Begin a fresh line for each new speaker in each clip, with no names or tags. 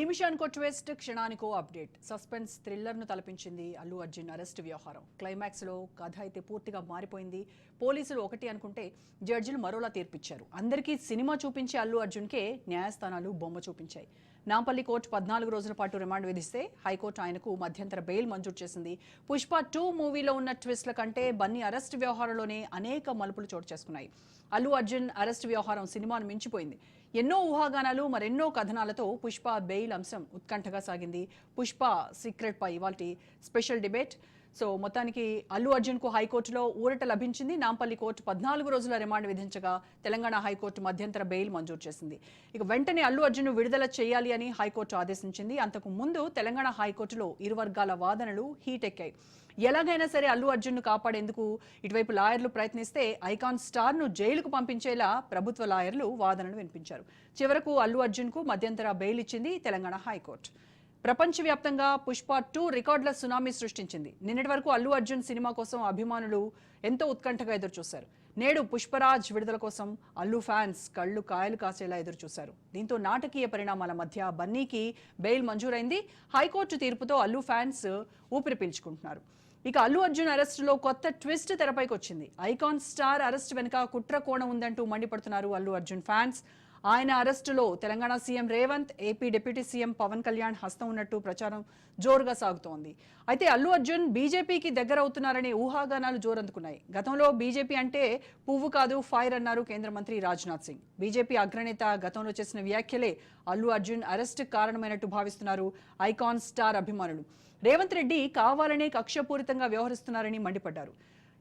నిమిషానికో twist, క్షణానికో update. Suspense థ్రిల్లర్ను తలపించింది అల్లు అర్జున్ అరెస్ట్ వ్యవహారం. క్లైమాక్స్లో కథ అయితే పూర్తిగా మారిపోయింది. పోలీసులు ఒకటి అనుకుంటే జడ్జిలు మరోలా తీర్పిచ్చారు. అందరికీ సినిమా చూపించే అల్లు అర్జున్కే న్యాయస్థానాలు బొమ్మ చూపించాయి. నాంపల్లి కోర్టు 14 రోజుల పాటు రిమాండ్ విధిస్తే హైకోర్టు ఆయనకు మధ్యంతర బెయిల్ మంజూరు చేసింది. పుష్ప 2 మూవీలో ఉన్న ట్విస్ట్ల కంటే బన్నీ అరెస్ట్ వ్యవహారంలోనే అనేక మలుపులు చోటు చేసుకున్నాయి. అల్లు అర్జున్ అరెస్ట్ వ్యవహారం సినిమాను మించిపోయింది. ఎన్నో ఊహాగానాలు, మరెన్నో కథనాలతో పుష్ప బెయిల్ అంశం ఉత్కంఠగా సాగింది. పుష్ప సీక్రెట్ పై ఇవాల్టి స్పెషల్ డిబేట్. సో మొత్తానికి అల్లు అర్జున్కు హైకోర్టులో ఊరట లభించింది. నాంపల్లి కోర్టు 14 రోజుల రిమాండ్ విధించగా తెలంగాణ హైకోర్టు మధ్యంతర బెయిల్ మంజూరు చేసింది. ఇక వెంటనే అల్లు అర్జున్ విడుదల చేయాలి అని హైకోర్టు ఆదేశించింది. అంతకు ముందు తెలంగాణ హైకోర్టులో ఇరు వర్గాల వాదనలు హీట్ ఎక్కాయి. ఎలాగైనా సరే అల్లు అర్జున్ను కాపాడేందుకు ఇటువైపు లాయర్లు ప్రయత్నిస్తే ఐకాన్ స్టార్ను జైలుకు పంపించేలా ప్రభుత్వ లాయర్లు వాదనలు వినిపించారు. చివరకు అల్లు అర్జున్కు మధ్యంతర బెయిల్ ఇచ్చింది తెలంగాణ హైకోర్టు. ప్రపంచవ్యాప్తంగా పుష్ప 2 రికార్డుల సునామీ సృష్టించింది. నిన్నటి వరకు అల్లు అర్జున్ సినిమా కోసం అభిమానులు ఎంతో ఉత్కంఠగా ఎదురుచూశారు. నేడు పుష్పరాజ్ విడుదల కోసం అల్లు ఫ్యాన్స్ కళ్ళు కాయలు కాసేలా ఎదురుచూశారు. దీంతో నాటకీయ పరిణామాల మధ్య బన్నీకి బెయిల్ మంజూరైంది. హైకోర్టు తీర్పుతో అల్లు ఫ్యాన్స్ ఊపిరి పీల్చుకుంటున్నారు. ఇక అల్లు అర్జున్ అరెస్టులో కొత్త ట్విస్ట్ తెరపైకి వచ్చింది. ఐకాన్ స్టార్ అరెస్ట్ వెనుక కుట్ర కోణం ఉందంటూ మండిపడుతున్నారు అల్లు అర్జున్ ఫ్యాన్స్. ఆయన అరెస్టులో Telangana CM Revanth, AP deputy CM Pawan Kalyan హస్తం ఉన్నట్టు ప్రచారం జోరుగా సాగుతోంది. అయితే అల్లు అర్జున్ బీజేపీకి దగ్గర అవుతున్నారనే ఊహాగానాలు జోరందుకున్నాయి. గతంలో బీజేపీ అంటే పువ్వు కాదు ఫైర్ అన్నారు కేంద్ర మంత్రి రాజ్నాథ్ సింగ్. బీజేపీ అగ్రనేత గతంలో చేసిన వ్యాఖ్యలే అల్లు అర్జున్ అరెస్ట్ కారణమైనట్టు భావిస్తున్నారు ఐకాన్ స్టార్ అభిమానులు. రేవంత్ రెడ్డి కావాలనే కక్షపూరితంగా వ్యవహరిస్తున్నారని మండిపడ్డారు.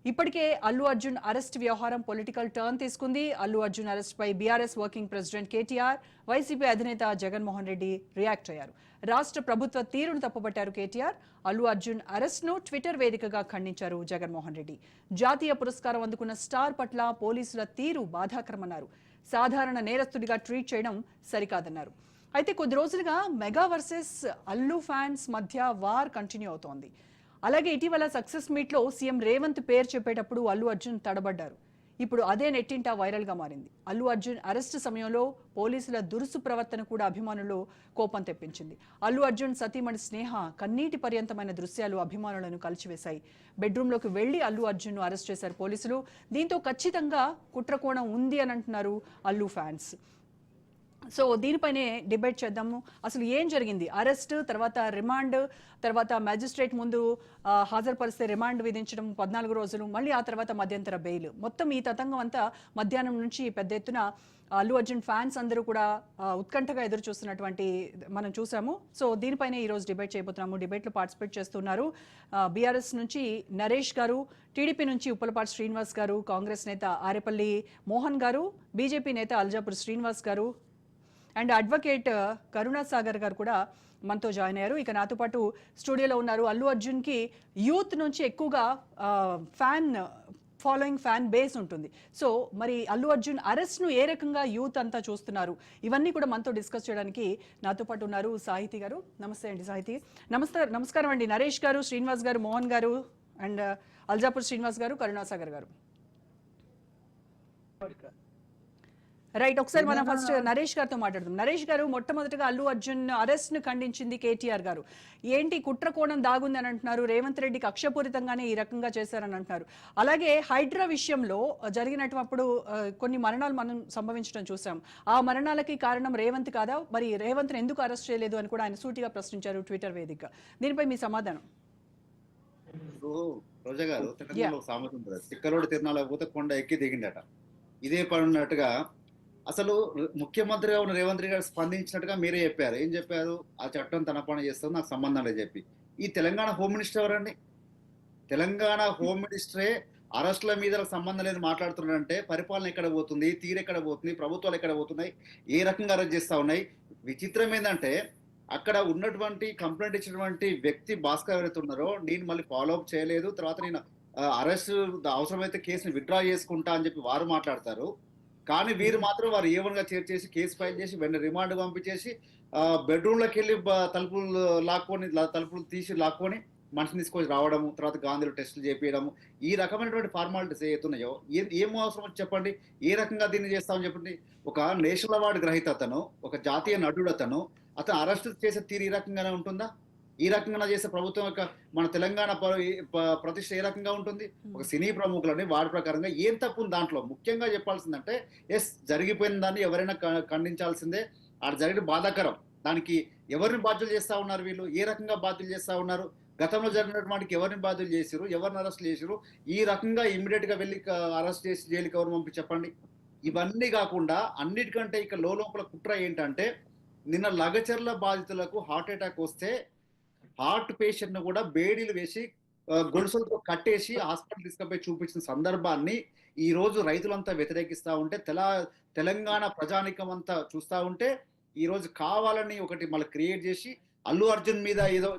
ఇప్పటికే అల్లు అర్జున్ అరెస్ట్ వ్యవహారం పొలిటికల్ టర్న్ తీసుకుంది. అల్లు అర్జున్ అరెస్ట్ పై BRS working president KTR, YCP అధినేత జగన్మోహన్ రెడ్డి రియాక్ట్ అయ్యారు. రాష్ట్ర ప్రభుత్వ తీరును తప్పుపట్టారు కేటీఆర్. అల్లు అర్జున్ అరెస్ట్ ను ట్విట్టర్ వేదికగా ఖండించారు జగన్మోహన్ రెడ్డి. జాతీయ పురస్కారం అందుకున్న స్టార్ పట్ల పోలీసుల తీరు బాధాకరమన్నారు. సాధారణ నేరస్తుడిగా ట్రీట్ చేయడం సరికాదన్నారు. అయితే కొద్ది రోజులుగా మెగా వర్సెస్ అల్లు ఫ్యాన్స్ మధ్య వార్ కంటిన్యూ అవుతోంది. అలాగే ఇటీవల సక్సెస్ మీట్లో సీఎం రేవంత్ పేరు చెప్పేటప్పుడు అల్లు అర్జున్ తడబడ్డారు. ఇప్పుడు అదే నెట్టింట వైరల్ గా మారింది. అల్లు అర్జున్ అరెస్టు సమయంలో పోలీసుల దురుసు ప్రవర్తన కూడా అభిమానుల్లో కోపం తెప్పించింది. అల్లు అర్జున్ సతీమణి స్నేహ కన్నీటి పర్యంతమైన దృశ్యాలు అభిమానులను కలిచివేశాయి. బెడ్రూమ్లోకి వెళ్లి అల్లు అర్జున్ ను అరెస్ట్ చేశారు పోలీసులు. దీంతో ఖచ్చితంగా కుట్రకోణం ఉంది అని అంటున్నారు అల్లు ఫ్యాన్స్. సో దీనిపైనే డిబేట్ చేద్దాము. అసలు ఏం జరిగింది? అరెస్ట్ తర్వాత రిమాండ్, తర్వాత మ్యాజిస్ట్రేట్ ముందు హాజరుపరిస్తే రిమాండ్ విధించడం 14 రోజులు, మళ్ళీ ఆ తర్వాత మధ్యంతర బెయిల్. మొత్తం ఈ తతంగం అంతా మధ్యాహ్నం నుంచి పెద్ద ఎత్తున అల్లు అర్జున్ ఫ్యాన్స్ అందరూ కూడా ఉత్కంఠగా ఎదురు చూస్తున్నటువంటి మనం చూసాము. సో దీనిపైనే ఈరోజు డిబేట్ చేయబోతున్నాము. డిబేట్లో పార్టిసిపేట్ చేస్తున్నారు బీఆర్ఎస్ నుంచి నరేష్ గారు, టీడీపీ నుంచి ఉప్పలపాటి శ్రీనివాస్ గారు, కాంగ్రెస్ నేత ఆరేపల్లి మోహన్ గారు, బీజేపీ నేత అల్జాపూర్ శ్రీనివాస్ గారు అండ్ అడ్వకేట్ కరుణాసాగర్ గారు కూడా మనతో జాయిన్ అయ్యారు. ఇక నాతో పాటు స్టూడియోలో ఉన్నారు. అల్లు అర్జున్కి యూత్ నుంచి ఎక్కువగా ఫ్యాన్ బేస్ ఉంటుంది. సో మరి అల్లు అర్జున్ అరెస్ట్ను ఏ రకంగా యూత్ అంతా చూస్తున్నారు, ఇవన్నీ కూడా మనతో డిస్కస్ చేయడానికి నాతో పాటు ఉన్నారు సాహితీ గారు. నమస్తే అండి సాహితీ. నమస్కారం అండి నరేష్ గారు, శ్రీనివాస్ గారు, మోహన్ గారు అండ్ అల్జాపూర్ శ్రీనివాస్ గారు, కరుణాసాగర్ గారు. రైట్, ఒకసారి మనం ఫస్ట్ నరేష్ గారితో మాట్లాడుతాం. నరేష్ గారు, మొట్టమొదటిగా అల్లు అర్జున్ అరెస్ట్ ను ఖండించింది కేటీఆర్ గారు. ఏంటి కుట్ర కోణం దాగుంది అని అంటున్నారు. రేవంత్ రెడ్డి కక్షపూరితంగానే ఈ రకంగా చేశారని అంటున్నారు. అలాగే హైడ్రా విషయంలో జరిగినప్పుడు కొన్ని మరణాలు మనం సంభవించడం చూసాం. ఆ మరణాలకి కారణం రేవంత్ కాదా? మరి రేవంత్ ఎందుకు అరెస్ట్ చేయలేదు అని కూడా ఆయన సూటిగా ప్రశ్నించారు ట్విట్టర్ వేదిక. దీనిపై మీ సమాధానం?
రోజా గారు, తెలంగాణలో సామెత ఉంటుంది, తిక్కలోడు తిరణాలకు పోతే కొండ ఎక్కి దిగిండట. ఇదే పడినట్టుగా అసలు ముఖ్యమంత్రిగా ఉన్న రేవంత్ రెడ్డి గారు స్పందించినట్టుగా మీరే చెప్పారు. ఏం చెప్పారు? ఆ చట్టం తన పని చేస్తుంది, నాకు సంబంధం లేదు చెప్పి. ఈ తెలంగాణ హోమ్ మినిస్టర్ ఎవరండి? తెలంగాణ హోమ్ మినిస్టరే అరెస్టుల మీద సంబంధం లేదు మాట్లాడుతున్నారంటే పరిపాలన ఎక్కడ పోతుంది, తీరు ఎక్కడ పోతుంది, ప్రభుత్వాలు ఎక్కడ పోతున్నాయి, ఏ రకంగా అరెస్ట్ చేస్తా ఉన్నాయి? విచిత్రం ఏంటంటే అక్కడ ఉన్నటువంటి కంప్లైంట్ ఇచ్చినటువంటి వ్యక్తి భాస్కర్ ఎవరైతే ఉన్నారో, నేను మళ్ళీ ఫాలో అప్ చేయలేదు, తర్వాత నేను అరెస్ట్ అవసరమైతే కేసుని విత్డ్రా చేసుకుంటా అని చెప్పి వారు మాట్లాడతారు. కానీ వీరు మాత్రం వారు ఏవన్గా చేర్చేసి కేసు ఫైల్ చేసి వెంటనే రిమాండ్ పంపించేసి బెడ్రూమ్లోకి వెళ్ళి తలుపులు తీసి లాక్కొని మనిషిని తీసుకొని రావడము, తర్వాత గాంధీలో టెస్టులు చేపించడము, ఈ రకమైనటువంటి ఫార్మాలిటీస్ ఏతున్నాయో ఏం అవసరం చెప్పండి? ఏ రకంగా దీన్ని చేస్తామని చెప్పండి? ఒక నేషనల్ అవార్డు గ్రహీత అతను, ఒక జాతీయ నటుడు అతను, అతను అరెస్ట్ చేసే తీరు ఈ రకంగానే ఉంటుందా? ఈ రకంగా చేసే ప్రభుత్వం యొక్క మన తెలంగాణ ప్రతిష్ట ఏ రకంగా ఉంటుంది? ఒక సినీ ప్రముఖులని వాడి ప్రకారంగా ఏం తప్పు ఉంది దాంట్లో? ముఖ్యంగా చెప్పాల్సిందంటే ఎస్, జరిగిపోయిన దాన్ని ఎవరైనా ఖండించాల్సిందే. ఆడ జరిగిన బాధాకరం. దానికి ఎవరిని బాధ్యులు చేస్తా ఉన్నారు వీళ్ళు? ఏ రకంగా బాధ్యులు చేస్తా ఉన్నారు? గతంలో జరిగినటువంటి ఎవరిని బాధ్యులు చేసిరు? ఎవరిని అరెస్ట్ చేసిరు? ఈ రకంగా ఇమ్మీడియట్ గా వెళ్ళి అరెస్ట్ చేసి జైలుకి ఎవరు పంపి చెప్పండి. ఇవన్నీ కాకుండా అన్నిటికంటే ఇక లోపల కుట్ర ఏంటంటే, నిన్న లగచర్ల బాధితులకు హార్ట్ అటాక్ వస్తే హార్ట్ పేషెంట్ ను కూడా బేడీలు వేసి గొలుసులతో కట్టేసి హాస్పిటల్ తీసుకుపోయి చూపించిన సందర్భాన్ని ఈ రోజు రైతులంతా వ్యతిరేకిస్తా ఉంటే, తెలంగాణ ప్రజానికం అంతా చూస్తా ఉంటే, ఈ రోజు కావాలని ఒకటి మళ్ళీ క్రియేట్ చేసి అల్లు అర్జున్ మీద ఏదో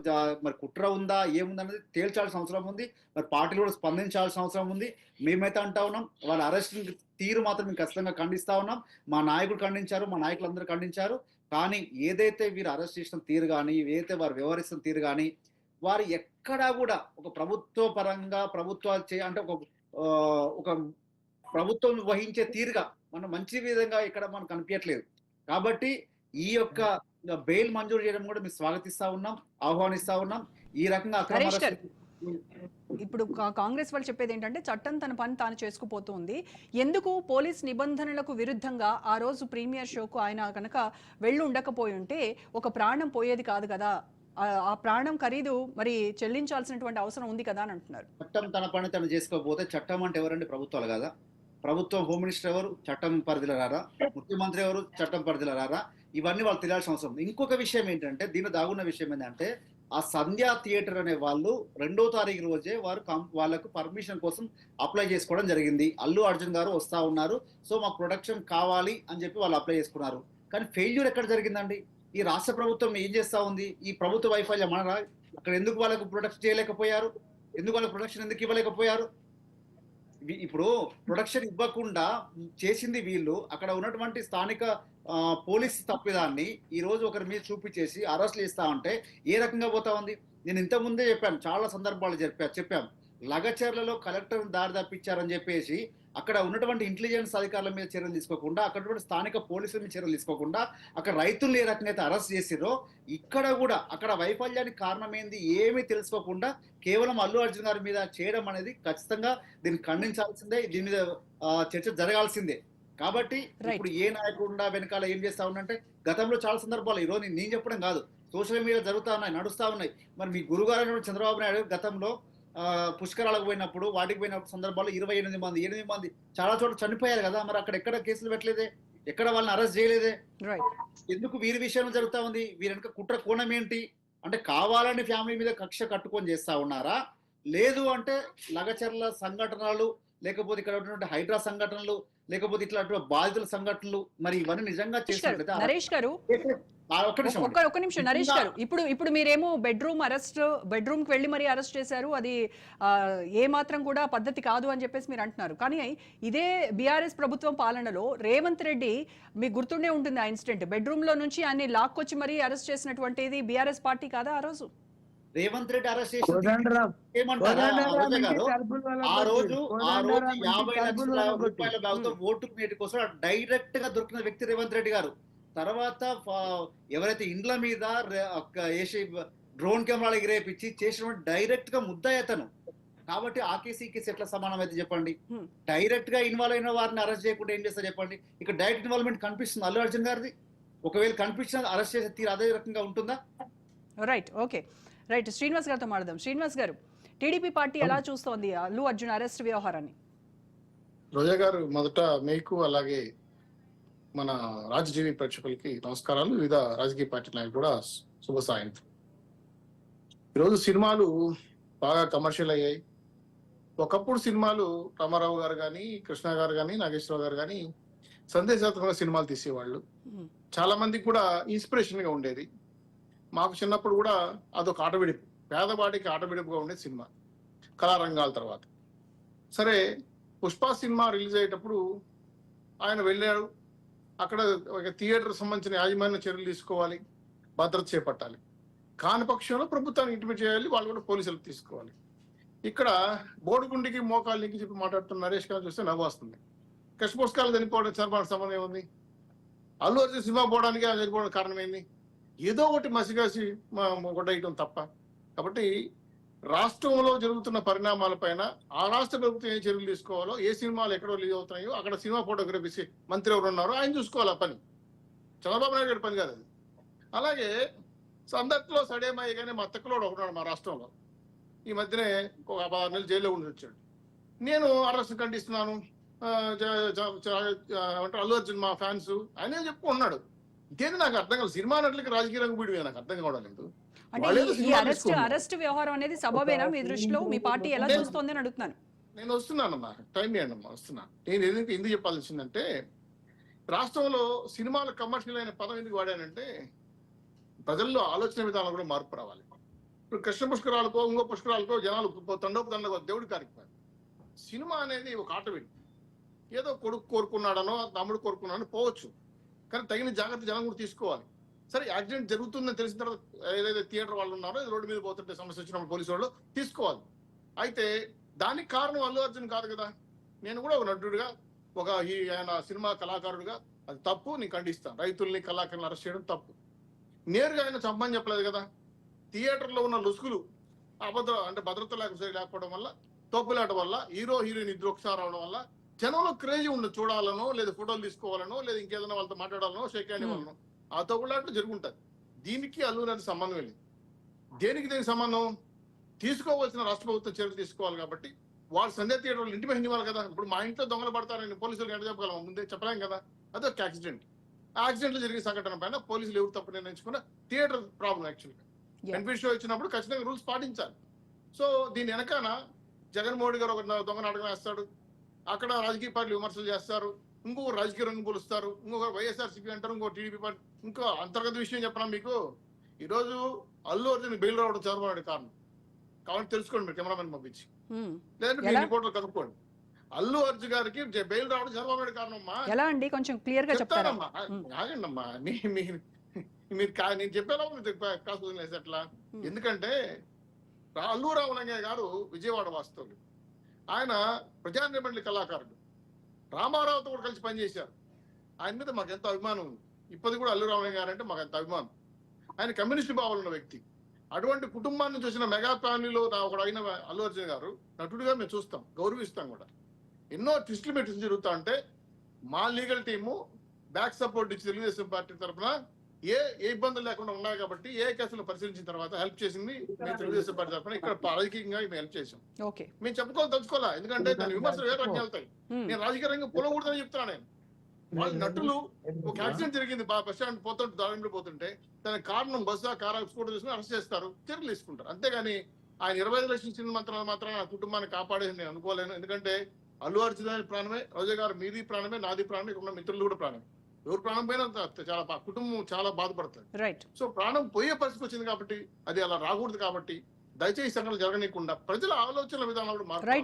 మరి కుట్ర ఉందా ఏముందన్నది తేల్చాల్సిన అవసరం ఉంది. మరి పార్టీలు కూడా స్పందించాల్సిన అవసరం ఉంది. మేమైతే అంటా ఉన్నాం, వాళ్ళ అరెస్టింగ్ తీరు మాత్రం మేము ఖచ్చితంగా ఖండిస్తా ఉన్నాం. మా నాయకుడు ఖండించారు, మా నాయకులందరూ ఖండించారు. కానీ ఏదైతే వీరు అరెస్ట్ చేసిన తీరు కానీ, ఏదైతే వారు వ్యవహరిస్తున్న తీరు కానీ, వారు ఎక్కడా కూడా ఒక ప్రభుత్వ పరంగా ప్రభుత్వాలు అంటే ఒక ప్రభుత్వం వహించే తీరుగా మనం మంచి విధంగా ఇక్కడ మనకు కనిపించట్లేదు. కాబట్టి ఈ యొక్క బెయిల్ మంజూరు చేయడం కూడా మేము స్వాగతిస్తా ఉన్నాం, ఆహ్వానిస్తా ఉన్నాం. ఈ రకంగా
ఇప్పుడు కాంగ్రెస్ వాళ్ళు చెప్పేది ఏంటంటే, చట్టం తన పని తాను చేసుకుపోతుంది. ఎందుకు పోలీస్ నిబంధనలకు విరుద్ధంగా ఆ రోజు ప్రీమియర్ షోకు ఆయన కనుక వెళ్ళి ఉండకపోయి ఉంటే ఒక ప్రాణం పోయేది కాదు కదా, ఆ ప్రాణం ఖరీదు మరి చెల్లించాల్సినటువంటి అవసరం ఉంది కదా అని అంటున్నారు.
చట్టం తన పని తను చేసుకోకపోతే చట్టం అంటే ఎవరండి? ప్రభుత్వాలు కదా. ప్రభుత్వం హోమ్ మినిస్టర్ ఎవరు? చట్టం పరిధిలో రారా? ముఖ్యమంత్రి ఎవరు? చట్టం పరిధిలో రారా? ఇవన్నీ వాళ్ళు తెలియాల్సిన అవసరం ఉంది. ఇంకొక విషయం ఏంటంటే, దీని దాగున్న విషయం ఏంటంటే, ఆ సంధ్యా థియేటర్ అనే వాళ్ళు 2వ తారీఖు రోజే వాళ్ళకు పర్మిషన్ కోసం అప్లై చేసుకోవడం జరిగింది. అల్లు అర్జున్ గారు వస్తా ఉన్నారు, సో మాకు ప్రొడక్షన్ కావాలి అని చెప్పి వాళ్ళు అప్లై చేసుకున్నారు. కానీ ఫెయిల్యూర్ ఎక్కడ జరిగిందండి? ఈ రాష్ట్ర ప్రభుత్వం ఏం చేస్తా ఉంది? ఈ ప్రభుత్వ వైఫల్యం మనరా? అక్కడ ఎందుకు వాళ్ళకు ప్రొడక్షన్ చేయలేకపోయారు? ఎందుకు వాళ్ళకు ప్రొడక్షన్ ఎందుకు ఇవ్వలేకపోయారు? ఇప్పుడు ప్రొడక్షన్ ఇవ్వకుండా చేసింది వీళ్ళు. అక్కడ ఉన్నటువంటి స్థానిక పోలీస్ తప్పిదాన్ని ఈ రోజు ఒకరి మీద చూపించేసి అరెస్ట్లు ఇస్తా ఉంటే ఏ రకంగా పోతా ఉంది? నేను ఇంతకుముందే చెప్పాను, చాలా సందర్భాలు చెప్పాం. లగచర్లలో కలెక్టర్ దారి తప్పించారని చెప్పేసి అక్కడ ఉన్నటువంటి ఇంటెలిజెన్స్ అధికారుల మీద చర్యలు తీసుకోకుండా, అక్కడ స్థానిక పోలీసుల మీద చర్యలు తీసుకోకుండా, అక్కడ రైతులు ఏ రకంగా అయితే అరెస్ట్ చేసిరో, ఇక్కడ కూడా అక్కడ వైఫల్యానికి కారణం ఏంది ఏమీ తెలుసుకోకుండా కేవలం అల్లు అర్జున్ గారి మీద చేయడం అనేది ఖచ్చితంగా దీన్ని ఖండించాల్సిందే. దీని మీద చర్చ జరగాల్సిందే. కాబట్టి ఇప్పుడు ఏ నాయకుడు వెనకాల ఏం చేస్తా ఉన్నంటే, గతంలో చాలా సందర్భాలు, ఈరోజు నేను చెప్పడం కాదు, సోషల్ మీడియా జరుగుతా ఉన్నాయి, నడుస్తా ఉన్నాయి. మరి మీ గురుగారు చంద్రబాబు నాయుడు గతంలో పుష్కరాలకు పోయినప్పుడు, వాటికి పోయిన సందర్భాల్లో 8 మంది చాలా చోట్ల చనిపోయారు కదా. మరి అక్కడ ఎక్కడ కేసులు పెట్టలేదే, ఎక్కడ వాళ్ళని అరెస్ట్ చేయలేదే. ఎందుకు వీరి విషయంలో జరుగుతా ఉంది? వీరెనక కుట్ర కోణం ఏంటి? అంటే కావాలని ఫ్యామిలీ మీద కక్ష కట్టుకొని చేస్తా ఉన్నారా? లేదు అంటే లగచర్ల సంఘటనలు, లేకపోతే ఇక్కడ ఉన్నటువంటి హైడ్రా సంఘటనలు, లేకపోతే ఇట్లా బాధితుల సంఘటనలు, మరి ఇవన్నీ నిజంగా చేసినట్లయితే
నరేష్ గారు ఒక్క నిమిషం నరేష్ గారు, ఇప్పుడు మీరేమో బెడ్రూమ్ కి వెళ్ళి మరి అరెస్ట్ చేశారు, అది ఏ మాత్రం కూడా పద్ధతి కాదు అని చెప్పేసి మీరు అంటున్నారు. కానీ ఇదే బీఆర్ఎస్ ప్రభుత్వం పాలనలో రేవంత్ రెడ్డి, మీకు గుర్తుండే ఉంటుంది ఆ ఇన్సిడెంట్, బెడ్రూమ్ లో నుంచి అన్ని లాక్కొచ్చి మరీ అరెస్ట్ చేసినటువంటిది బీఆర్ఎస్ పార్టీ కాదా ఆ రోజు?
రేవంత్ రెడ్డి అరెస్ట్ చేసిన ఏమంటారు ఆ రోజు 50 లక్షల రూపాయల బాగుతో ఓటు నేటి కోసం డైరెక్ట్ గా దొరికిన వ్యక్తి రేవంత్ రెడ్డి గారు. తర్వాత ఎవరైతే ఇండ్ల మీద వేసి డ్రోన్ కెమెరాలు ఎగిరేపించి చేసిన డైరెక్ట్ గా ముద్దాయి అతను. కాబట్టి ఆ కేసు ఈ కేసు ఎట్లా సమానం అయితే చెప్పండి? డైరెక్ట్ గా ఇన్వాల్వ్ అయిన వారిని అరెస్ట్ చేయకుండా ఏం చేస్తారు చెప్పండి? ఇక్కడ డైరెక్ట్ ఇన్వాల్వ్మెంట్ కనిపిస్తుంది అల్లు అర్జున్ గారిది. ఒకవేళ కనిపించిన అరెస్ట్ చేసే తీరు అదే రకంగా ఉంటుందా?
Right, okay, right. శ్రీనివాస్ గారితో మాట్లాడదాం. శ్రీనివాస్ గారు, టీడీపీ పార్టీ ఎలా చూస్తోంది అల్లు అర్జున్ అరెస్ట్ వ్యవహారాన్ని?
రోజా గారు, మొదట మీకు అలాగే మన రాజజీవి ప్రేక్షకులకి నమస్కారాలు. వివిధ రాజకీయ పార్టీ నాయకులు కూడా శుభ సాయంత్రం. ఈరోజు సినిమాలు బాగా కమర్షియల్ అయ్యాయి. ఒకప్పుడు సినిమాలు రామారావు గారు కానీ, కృష్ణ గారు కానీ, నాగేశ్వరరావు గారు కానీ సందేశాత్మక సినిమాలు తీసేవాళ్ళు. చాలా మందికి కూడా ఇన్స్పిరేషన్ గా ఉండేది. మాకు చిన్నప్పుడు కూడా అదొక ఆటవిడుపు, పేదవాడికి ఆటవిడుపుగా ఉండే సినిమా కళారంగాల తర్వాత. సరే, పుష్ప సినిమా రిలీజ్ అయ్యేటప్పుడు ఆయన వెళ్ళాడు. అక్కడ ఒక థియేటర్ సంబంధించిన యాజమాన్య చర్యలు తీసుకోవాలి, భద్రత చేపట్టాలి. కాని పక్షంలో ప్రభుత్వాన్ని ఇంటిమేట్ చేయాలి, వాళ్ళు కూడా పోలీసులు తీసుకోవాలి. ఇక్కడ బోడిగుండికి మోకాళ్ళకి చెప్పి మాట్లాడుతున్న నరేష్ గారు చూస్తే నవ్వు వస్తుంది. కృష్ణ పుస్తకాలు చనిపోవడం చనిపోవడం సంబంధం ఏముంది? అల్లు అర్జున్ సినిమా పోవడానికి చనిపోవడం కారణం ఏంది? ఏదో ఒకటి మసిగాసి కొట్టేయటం తప్ప. కాబట్టి రాష్ట్రంలో జరుగుతున్న పరిణామాలపైన ఆ రాష్ట్ర ప్రభుత్వం ఏ చర్యలు తీసుకోవాలో, ఏ సినిమాలు ఎక్కడ రిలీజ్ అవుతున్నాయో అక్కడ సినిమా ఫోటోగ్రఫీ మంత్రి ఎవరు ఉన్నారో ఆయన చూసుకోవాలి ఆ పని. చంద్రబాబు నాయుడు గారి పని కాదు అది. అలాగే సందట్లో సడేమయ్యగానే మా తక్కువలో ఒకడున్నాడు మా రాష్ట్రంలో. ఈ మధ్యనే ఒక 6 నెలలు జైల్లో ఉండి వచ్చాడు. నేను అరెస్ట్ ఖండిస్తున్నాను, అంటే అల్లు అర్జున్ మా ఫ్యాన్స్ ఆయనే చెప్పుకున్నాడు. ఇదేంటి నాకు అర్థం కాదు. సినిమా నటులకి రాజకీయ రంగు బీడి నాకు అర్థం కావడం లేదు.
అంటే ఈ అరెస్ట్ వ్యవహారం అనేది సబబేనా మీ దృష్టిలో? మీ పార్టీ ఎలా చూస్తోంది అని అడుగుతున్నాను.
నేను వస్తున్నానమ్మా, టైం ఇవ్వండి, వస్తున్నాను. నేను ఎందుకు చెప్పాల్సి వచ్చిందంటే, రాష్ట్రంలో సినిమాలు కమర్షియల్ అయిన పదం ఎందుకు వాడానంటే, ప్రజల్లో ఆలోచన విధానం కూడా మార్పు రావాలి. ఇప్పుడు కృష్ణ పుష్కరాలకో ఇంకో పుష్కరాలకో జనాలు తండోపు దేవుడి కార్యక్రమం. సినిమా అనేది ఒక ఆటవిడి. ఏదో కొడుకు కోరుకున్నాడనో తమ్ముడు కోరుకున్నాడనో పోవచ్చు, కానీ తగిన జాగ్రత్త జనం కూడా తీసుకోవాలి. సరే, యాక్సిడెంట్ జరుగుతుందని తెలిసిన తర్వాత ఏదైతే థియేటర్ వాళ్ళు ఉన్నారో రోడ్డు మీద పోతుంటే సమస్య వచ్చినప్పుడు పోలీసు వాళ్ళు తీసుకోవాలి. అయితే దానికి కారణం అల్లు అర్జున్ కాదు కదా. నేను కూడా ఒక నటుడిగా, ఆయన సినిమా కళాకారుడిగా అది తప్పు, నేను ఖండిస్తాను. రైతుల్ని కళాకారులను అరెస్ట్ చేయడం తప్పు. నేరుగా ఆయన చంపని చెప్పలేదు కదా. థియేటర్లో ఉన్న లుసుకులు అంటే భద్రత లేకపోవడం వల్ల, తోపులాట వల్ల, హీరో హీరోయిన్ ఇద్దరు ఒకసారి అవడం వల్ల జనంలో క్రేజీ ఉండదు. చూడాలనో, లేదా ఫోటోలు తీసుకోవాలనో, లేదా ఇంకేదైనా వాళ్ళతో మాట్లాడాలనో, షేక్ హ్యాండ్ ఇవ్వాలనో, ఆ తోపులాట జరుగుంటుంది. దీనికి అల్లు అర్జున్ సంబంధం లేదు. దేనికి సంబంధం? తీసుకోవాల్సిన రాష్ట్ర ప్రభుత్వం చర్యలు తీసుకోవాలి. కాబట్టి వాళ్ళు సంధ్య థియేటర్లు ఇంటి పైన ఇవ్వాలి కదా. ఇప్పుడు మా ఇంట్లో దొంగలు పడతారని పోలీసులు ఎంత చెప్పగలం? ముందే చెప్పలేం కదా. అదొక యాక్సిడెంట్. ఆ యాక్సిడెంట్ లో జరిగిన సంఘటన పైన పోలీసులు ఎవరు తప్పు నిర్ణయించుకున్న థియేటర్ ప్రాబ్లం. యాక్చువల్గా బెనిఫిట్ షో ఇచ్చినప్పుడు ఖచ్చితంగా రూల్స్ పాటించాలి. సో దీని వెనకాల జగన్మోహన్ గారు ఒక దొంగ నాటకం వేస్తాడు, అక్కడ రాజకీయ పార్టీలు విమర్శలు చేస్తారు, ఇంకొక రాజకీయ రంగు పోలుస్తారు, ఇంకొక వైఎస్ఆర్సీపీ అంటారు, ఇంకో టీడీపీ పార్టీ. ఇంకో అంతర్గత విషయం చెప్పనా మీకు, ఈరోజు అల్లు అర్జున్ బెయిల్ రావడం చంద్రబాబు నాయుడు కారణం. కాబట్టి తెలుసుకోండి, మీరు కెమెరామెన్ పంపించి, లేదంటే మీ రిపోర్టర్లు కనుక్కోండి. అల్లు అర్జున్ గారికి బెయిల్ రావడం చంద్రబాబు నాయుడు కారణమ్మా.
ఎలా అండి, కొంచెం క్లియర్ గా చెప్తారమ్మా?
ఆగండమ్మా, మీరు నేను చెప్పేలా కాసు వదిలేసి అట్లా. ఎందుకంటే అల్లు రామలింగయ్య గారు విజయవాడ వాస్తవులు. ఆయన ప్రజానిబండి కళాకారుడు. రామారావుతో కూడా కలిసి పనిచేశారు. ఆయన మీద మాకు ఎంతో అభిమానం ఉంది. ఇప్పటికి కూడా అల్లు రామలింగయ్య గారు అంటే మాకు ఎంత అభిమానం. ఆయన కమ్యూనిస్ట్ భావాలు ఉన్న వ్యక్తి. అటువంటి కుటుంబాన్ని చూసిన మెగా ఫ్యామిలీలో ఒకడు అయిన అల్లు అర్జున్ గారు నటుడిగా మేము చూస్తాం, గౌరవిస్తాం కూడా. ఎన్నో ట్విస్టులు మెట్టిస్ జరుగుతా అంటే మా లీగల్ టీము బ్యాక్ సపోర్ట్ ఇచ్చి తెలుగుదేశం పార్టీ తరఫున ఏ ఇబ్బందులు లేకుండా ఉన్నాయి కాబట్టి ఏ కేసులు పరిశీలించిన తర్వాత హెల్ప్ చేసింది మేము తెలుగుదేశం పార్టీ తరఫున. ఇక్కడ రాజకీయంగా మేము హెల్ప్ చేసాం. మేము చెప్పుకోవాలి, తెలుసుకోవాలా. ఎందుకంటే దాని విమర్శలు ఏ రకంగా వెళ్తాయి. నేను రాజకీయ రంగం పొలకూడదని చెప్తున్నా. నేను వాళ్ళ నటులు ఒక యాక్సిడెంట్ జరిగింది, బస్ స్టాండ్ పోతుంటే దారిలో పోతుంటే దానికి కారణం బస్సు కారా స్కూటర్ తీసుకుని అరెస్ట్ చేస్తారు, చర్యలు తీసుకుంటారు. అంతేగాని ఆయన 25 లక్షల సినిమా మాత్రం నా కుటుంబాన్ని కాపాడేది నేను అనుకోలేను. ఎందుకంటే అల్లు అర్జున్ ప్రాణమే, రోజా గారు మీది ప్రాణమే, నాది ప్రాణమే, ఇక్కడ ఉన్న మిత్రులు కూడా ప్రాణమే. ఎవరు ప్రాణం పైన చాలా కుటుంబం చాలా బాధపడుతుంది. సో ప్రాణం పోయే పరిస్థితి వచ్చింది కాబట్టి అది అలా రాకూడదు. కాబట్టి దయచేసి సంఘటనలు జరగనీయకుండా ప్రజల ఆలోచన విధానాలు మారుతాయి.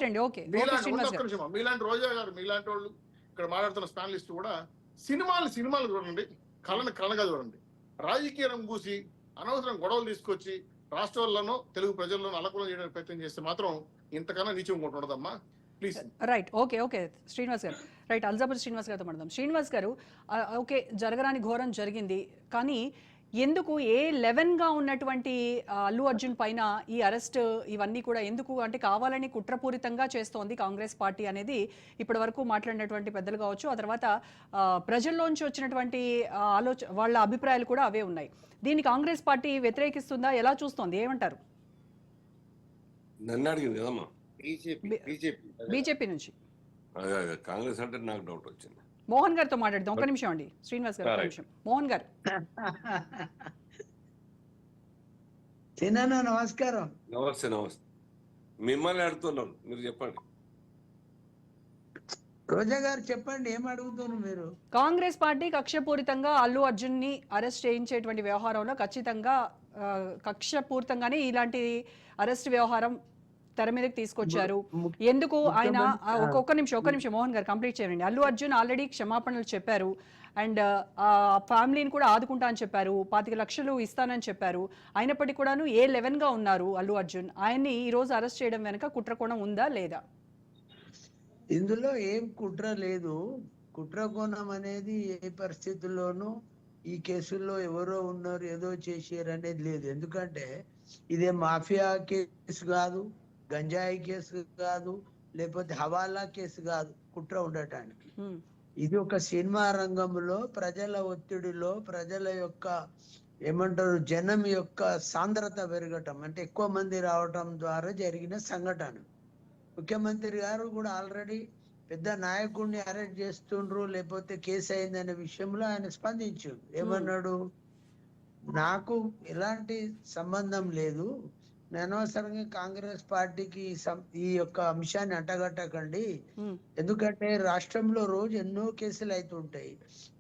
మీలాంటి రోజా గారు, మీలాంటి వాళ్ళు ఇక్కడ మాట్లాడుతున్న స్పానలిస్ట్ కూడా సినిమాలు చూడండి, కళగా చూడండి. రాజకీయ రంగు పూసి అనవసరం గొడవలు తీసుకొచ్చి రాష్ట్రాల్లోనూ తెలుగు ప్రజల్లోనూ అలకులం చేయడానికి ప్రయత్నం చేస్తే మాత్రం ఇంతకన్నా నీచం ఇంకోటి ఉండదమ్మా.
రైట్, ఓకే శ్రీనివాస్ గారు, రైట్, అల్జాపూర్ శ్రీనివాస్ గారితో మాట్లాడదాం. శ్రీనివాస్ గారు, ఓకే, జరగరాని ఘోరం జరిగింది, కానీ ఎందుకు A11గా ఉన్నటువంటి అల్లు అర్జున్ పైన ఈ అరెస్ట్ ఇవన్నీ కూడా ఎందుకు అంటే కావాలని కుట్రపూరితంగా చేస్తోంది కాంగ్రెస్ పార్టీ అనేది ఇప్పటి వరకు మాట్లాడినటువంటి పెద్దలు కావచ్చు, ఆ తర్వాత ప్రజల్లోంచి వచ్చినటువంటి వాళ్ళ అభిప్రాయాలు కూడా అవే ఉన్నాయి. దీన్ని కాంగ్రెస్ పార్టీ వ్యతిరేకిస్తుందా, ఎలా చూస్తోంది, ఏమంటారు?
నన్ను అడిగింది కదమ్మా,
బీజేపీ నుంచి.
కాంగ్రెస్ అంటే నాకు డౌట్ వచ్చింది.
మోహన్ గారితో మాట్లాడదాం, ఒక్క నిమిషం అండి. శ్రీనివాస్ గారు, ఒక్క నిమిషం. మోహన్ గారు.
నమస్కారం.
నమస్తే. మిమ్మల్ని అడుగుతున్నాను, మీరు చెప్పండి.
రోజా గారు చెప్పండి, ఏం అడుగుతున్నారు మీరు?
కాంగ్రెస్ పార్టీ కక్షపూరితంగా అల్లు అర్జున్ ని అరెస్ట్ చేయించేటువంటి వ్యవహారంలో ఖచ్చితంగా కక్షపూరితంగానే ఇలాంటి అరెస్ట్ వ్యవహారం తెర మీదకి తీసుకొచ్చారు. ఎందుకు ఆయన ఒక్క నిమిషం మోహన్ గారు కంప్లీట్ చేయండి. అల్లు అర్జున్ ఆల్రెడీ క్షమాపణలు చెప్పారు అండ్ ఫ్యామిలీని కూడా ఆదుకుంటా అని చెప్పారు, 25 లక్షలు ఇస్తానని చెప్పారు. అయినప్పటికీ కూడాను A11గా ఉన్నారు అల్లు అర్జున్. ఆయన్ని ఈ రోజు అరెస్ట్ చేయడం వెనక కుట్రకోణం ఉందా లేదా?
ఇందులో ఏం కుట్ర లేదు. కుట్రకోణం అనేది ఏ పరిస్థితుల్లోనూ ఈ కేసుల్లో ఎవరో ఉన్నారు ఏదో చేసారు అనేది లేదు. ఎందుకంటే ఇదే మాఫియా కేసు కాదు, గంజాయి కేసు కాదు, లేకపోతే హవాలా కేసు కాదు కుట్ర ఉండటానికి.
ఉమ్,
ఇది ఒక సినిమా రంగంలో ప్రజల ఒత్తిడిలో ప్రజల యొక్క ఏమంటారు జనం యొక్క సాంద్రత పెరగటం, అంటే ఎక్కువ మంది రావటం ద్వారా జరిగిన సంఘటన. ముఖ్యమంత్రి గారు కూడా ఆల్రెడీ పెద్ద నాయకుడిని అరెస్ట్ చేస్తుండ్రు లేకపోతే కేసు అయిందనే విషయంలో ఆయన స్పందించాడు. ఏమన్నాడు, నాకు ఎలాంటి సంబంధం లేదు, నేను అనవసరంగా కాంగ్రెస్ పార్టీకి ఈ యొక్క అంశాన్ని అంటగట్టకండి.
ఉమ్,
ఎందుకంటే రాష్ట్రంలో రోజు ఎన్నో కేసులు అవుతుంటాయి,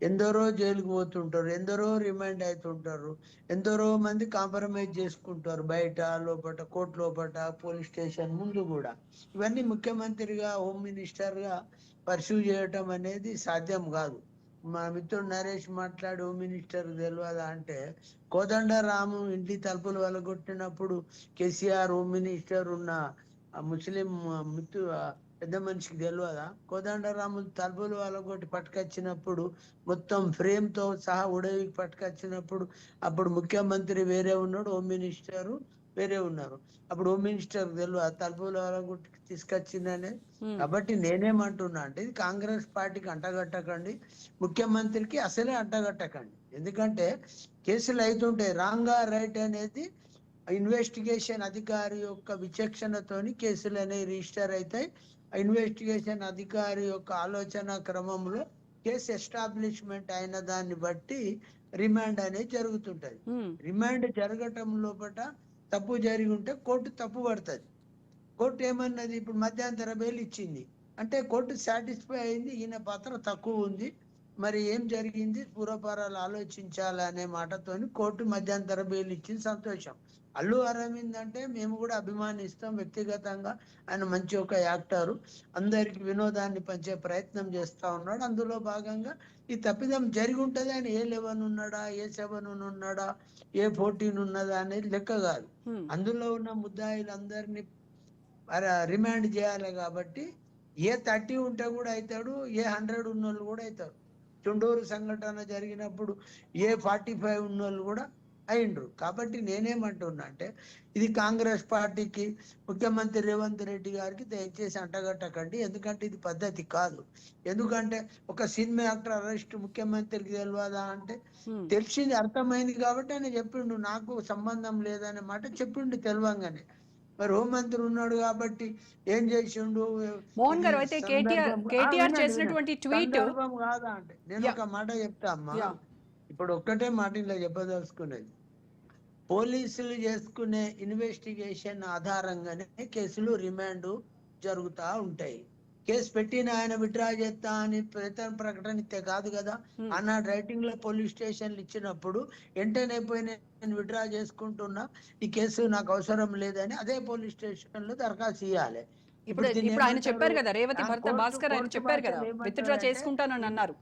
ఎందరో జైలుకు పోతుంటారు, ఎందరో రిమైండ్ అవుతుంటారు, ఎందరో మంది కాంప్రమైజ్ చేసుకుంటారు బయట లోపల, కోర్టు లోపల, పోలీస్ స్టేషన్ ముందు కూడా. ఇవన్నీ ముఖ్యమంత్రిగా హోమ్ మినిస్టర్గా పర్సూ చేయటం అనేది సాధ్యం కాదు. మా మిత్రుడు నరేష్ మాట్లాడి హోమ్ మినిస్టర్ తెలియదా అంటే, కోదండరాము ఇంటి తలుపులు వెలగొట్టినప్పుడు కేసీఆర్ హోమ్ మినిస్టర్ ఉన్న ఆ ముస్లిం మిత్రు పెద్ద మనిషికి తెలియదా? కోదండరాము తలుపులు వెలగొట్టి పట్టుకొచ్చినప్పుడు మొత్తం ఫ్రేమ్ తో సహా ఉడవి పట్టుకొచ్చినప్పుడు అప్పుడు ముఖ్యమంత్రి వేరే ఉన్నాడు, హోమ్ మినిస్టర్ వేరే ఉన్నారు. అప్పుడు హోమ్ మినిస్టర్ తెలియదు తలుపులు వెలగొట్టి తీసుకొచ్చిందనే.
ఉమ్,
కాబట్టి నేనేమంటున్నా అంటే, ఇది కాంగ్రెస్ పార్టీకి అంటగట్టకండి, ముఖ్యమంత్రికి అసలే అంటగట్టకండి. ఎందుకంటే కేసులు అవుతుంటాయి, రాంగా రైట్ అనేది ఇన్వెస్టిగేషన్ అధికారి యొక్క విచక్షణతోని కేసులు అనేవి రిజిస్టర్ అవుతాయి. ఇన్వెస్టిగేషన్ అధికారి యొక్క ఆలోచన క్రమంలో కేసు ఎస్టాబ్లిష్మెంట్ అయిన దాన్ని బట్టి రిమాండ్ అనేది జరుగుతుంటది.
ఉమ్,
రిమాండ్ జరగటం లోపల తప్పు జరిగి ఉంటే కోర్టు తప్పు పడుతుంది. కోర్టు ఏమన్నది, ఇప్పుడు మధ్యంతర బెయిల్ ఇచ్చింది అంటే కోర్టు సాటిస్ఫై అయింది, ఈయన పాత్ర తక్కువ ఉంది, మరి ఏం జరిగింది పూర్వపరాలు ఆలోచించాలనే మాటతోని కోర్టు మధ్యంతర బెయిల్ ఇచ్చింది, సంతోషం. అల్లు అరవింద్ అంటే మేము కూడా అభిమానిస్తాం వ్యక్తిగతంగా, ఆయన మంచి ఒక యాక్టరు, అందరికి వినోదాన్ని పంచే ప్రయత్నం చేస్తా ఉన్నాడు. అందులో భాగంగా ఈ తప్పిదం జరిగి ఉంటది. ఆయన ఏ 11 ఉన్నాడా, ఏ 7 ఉన్నాడా, ఏ 14 ఉన్నదా అనేది లెక్క కాదు.
ఉమ్,
అందులో ఉన్న ముద్దాయిలందరినీ రిమాండ్ చేయాలి. కాబట్టి ఏ 30 ఉంటే కూడా అవుతాడు, ఏ 100 ఉన్నోళ్ళు కూడా అవుతారు. చుండూరు సంఘటన జరిగినప్పుడు ఏ 45 ఉన్నోళ్ళు కూడా అయిండ్రు. కాబట్టి నేనేమంటున్నా అంటే, ఇది కాంగ్రెస్ పార్టీకి, ముఖ్యమంత్రి రేవంత్ రెడ్డి గారికి దయచేసి అంటగట్టకండి, ఎందుకంటే ఇది పద్ధతి కాదు. ఎందుకంటే ఒక సినిమా యాక్టర్ అరెస్ట్ ముఖ్యమంత్రికి తెలియదా అంటే,
ఉమ్.
తెలిసింది అర్థమైంది కాబట్టి ఆయన చెప్పిండు, నాకు సంబంధం లేదనే మాట చెప్పిండు తెలియంగానే. మరి హోంమంత్రి ఉన్నాడు కాబట్టి ఏం చేసిండు,
మోహన్
ఇది
గారు, అయితే కేటీఆర్
వినండి,
చేసినటువంటి ట్వీట్,
సందర్భం కాదా అంటే, నేను
యా,
ఒక మాట చెప్తా అమ్మా.
యా,
ఇప్పుడు ఒక్కటే మాట ఇలా చెప్పదలుచుకునేది, పోలీసులు చేసుకునే ఇన్వెస్టిగేషన్ ఆధారంగానే కేసులు రిమాండ్ జరుగుతూ ఉంటాయి. కేసు పెట్టిన ఆయన విత్డ్రా చేస్తా అని ప్రకటన ఇస్తే కాదు కదా.
ఉమ్,
ఆనాడు రైటింగ్ లో పోలీస్ స్టేషన్లు ఇచ్చినప్పుడు వెంటనే పోయి నేను విత్డ్రా చేసుకుంటున్నా, ఈ కేసు నాకు అవసరం లేదని అదే పోలీస్ స్టేషన్ లో దరఖాస్తు ఇవ్వాలి.
ఇప్పుడు
దీన్ని
ఇప్పుడు ఆయన
ఏమంటారు?
చెప్పారు కదా, రేవతి భర్త
కోర్టు
భాస్కర్ ఆయన చెప్పారు కదా,
భాషలో
విత్డ్రా
ఏమంటారంటే,
చేసుకుంటానని అన్నారు.